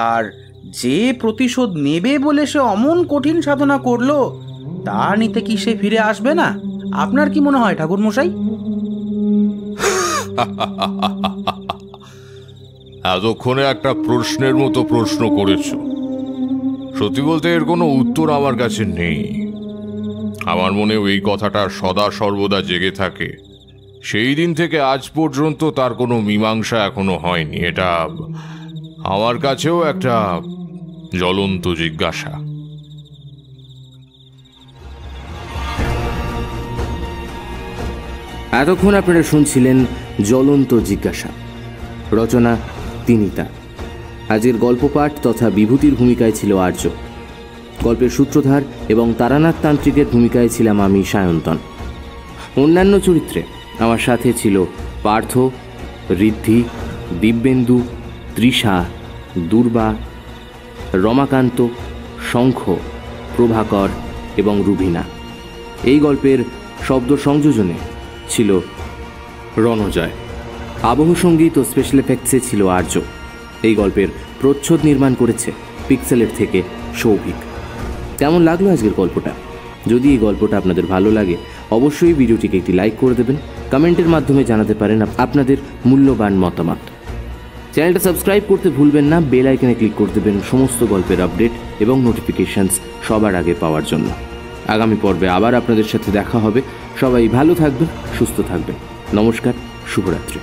আর যে প্রতিশোধ নেবে বলে সে অমন কঠিন সাধনা করলো, তা নিতে কি সে ফিরে আসবে না? আপনার কি মনে হয় ঠাকুর মশাই? এতক্ষণে একটা প্রশ্নের মতো প্রশ্ন করেছ। সত্যি বলতে এর কোনো উত্তর আমার কাছে নেই। আমার মনেও এই কথাটা সদা সর্বদা জেগে থাকে। সেই দিন থেকে আজ পর্যন্ত তার কোনো মীমাংসা এখনো হয়নি। এটা আমার কাছেও একটা জ্বলন্ত জিজ্ঞাসা। এতক্ষণ আপনারা শুনছিলেন জ্বলন্ত জিজ্ঞাসা। রচনা তিনিতা। আজকের গল্প পাঠ তথা বিভূতির ভূমিকায় ছিল আর্য। গল্পের সূত্রধার এবং তারানাথ তান্ত্রিকের ভূমিকায় ছিলাম আমি সায়ন্তন। অন্যান্য চরিত্রে আমার সাথে ছিল পার্থ, ঋদ্ধি, দিব্যেন্দু, তৃষা, দুর্বা, রমাকান্ত, শঙ্খ, প্রভাকর এবং রুবিনা। এই গল্পের শব্দ সংযোজনে ছিল রণজয়। আবহ সঙ্গীত ও স্পেশাল এফেক্টসে ছিল আর্য। এই গল্পের প্রচ্ছদ নির্মাণ করেছে পিক্সেলের থেকে সৌভিক। কেমন লাগলো আজকের গল্পটা? যদি এই গল্পটা আপনাদের ভালো লাগে অবশ্যই ভিডিওটিকে একটি লাইক করে দেবেন। কমেন্টের মাধ্যমে জানাতে পারেন আপনাদের মূল্যবান মতামত। চ্যানেলটা সাবস্ক্রাইব করতে ভুলবেন না। বেল আইকনে ক্লিক করে দেবেন সমস্ত গল্পের আপডেট এবং নোটিফিকেশনস সবার আগে পাওয়ার জন্য। আগামী পর্বে আবার আপনাদের সাথে দেখা হবে। সবাই ভালো থাকবেন, সুস্থ থাকবেন। নমস্কার, শুভরাত্রি।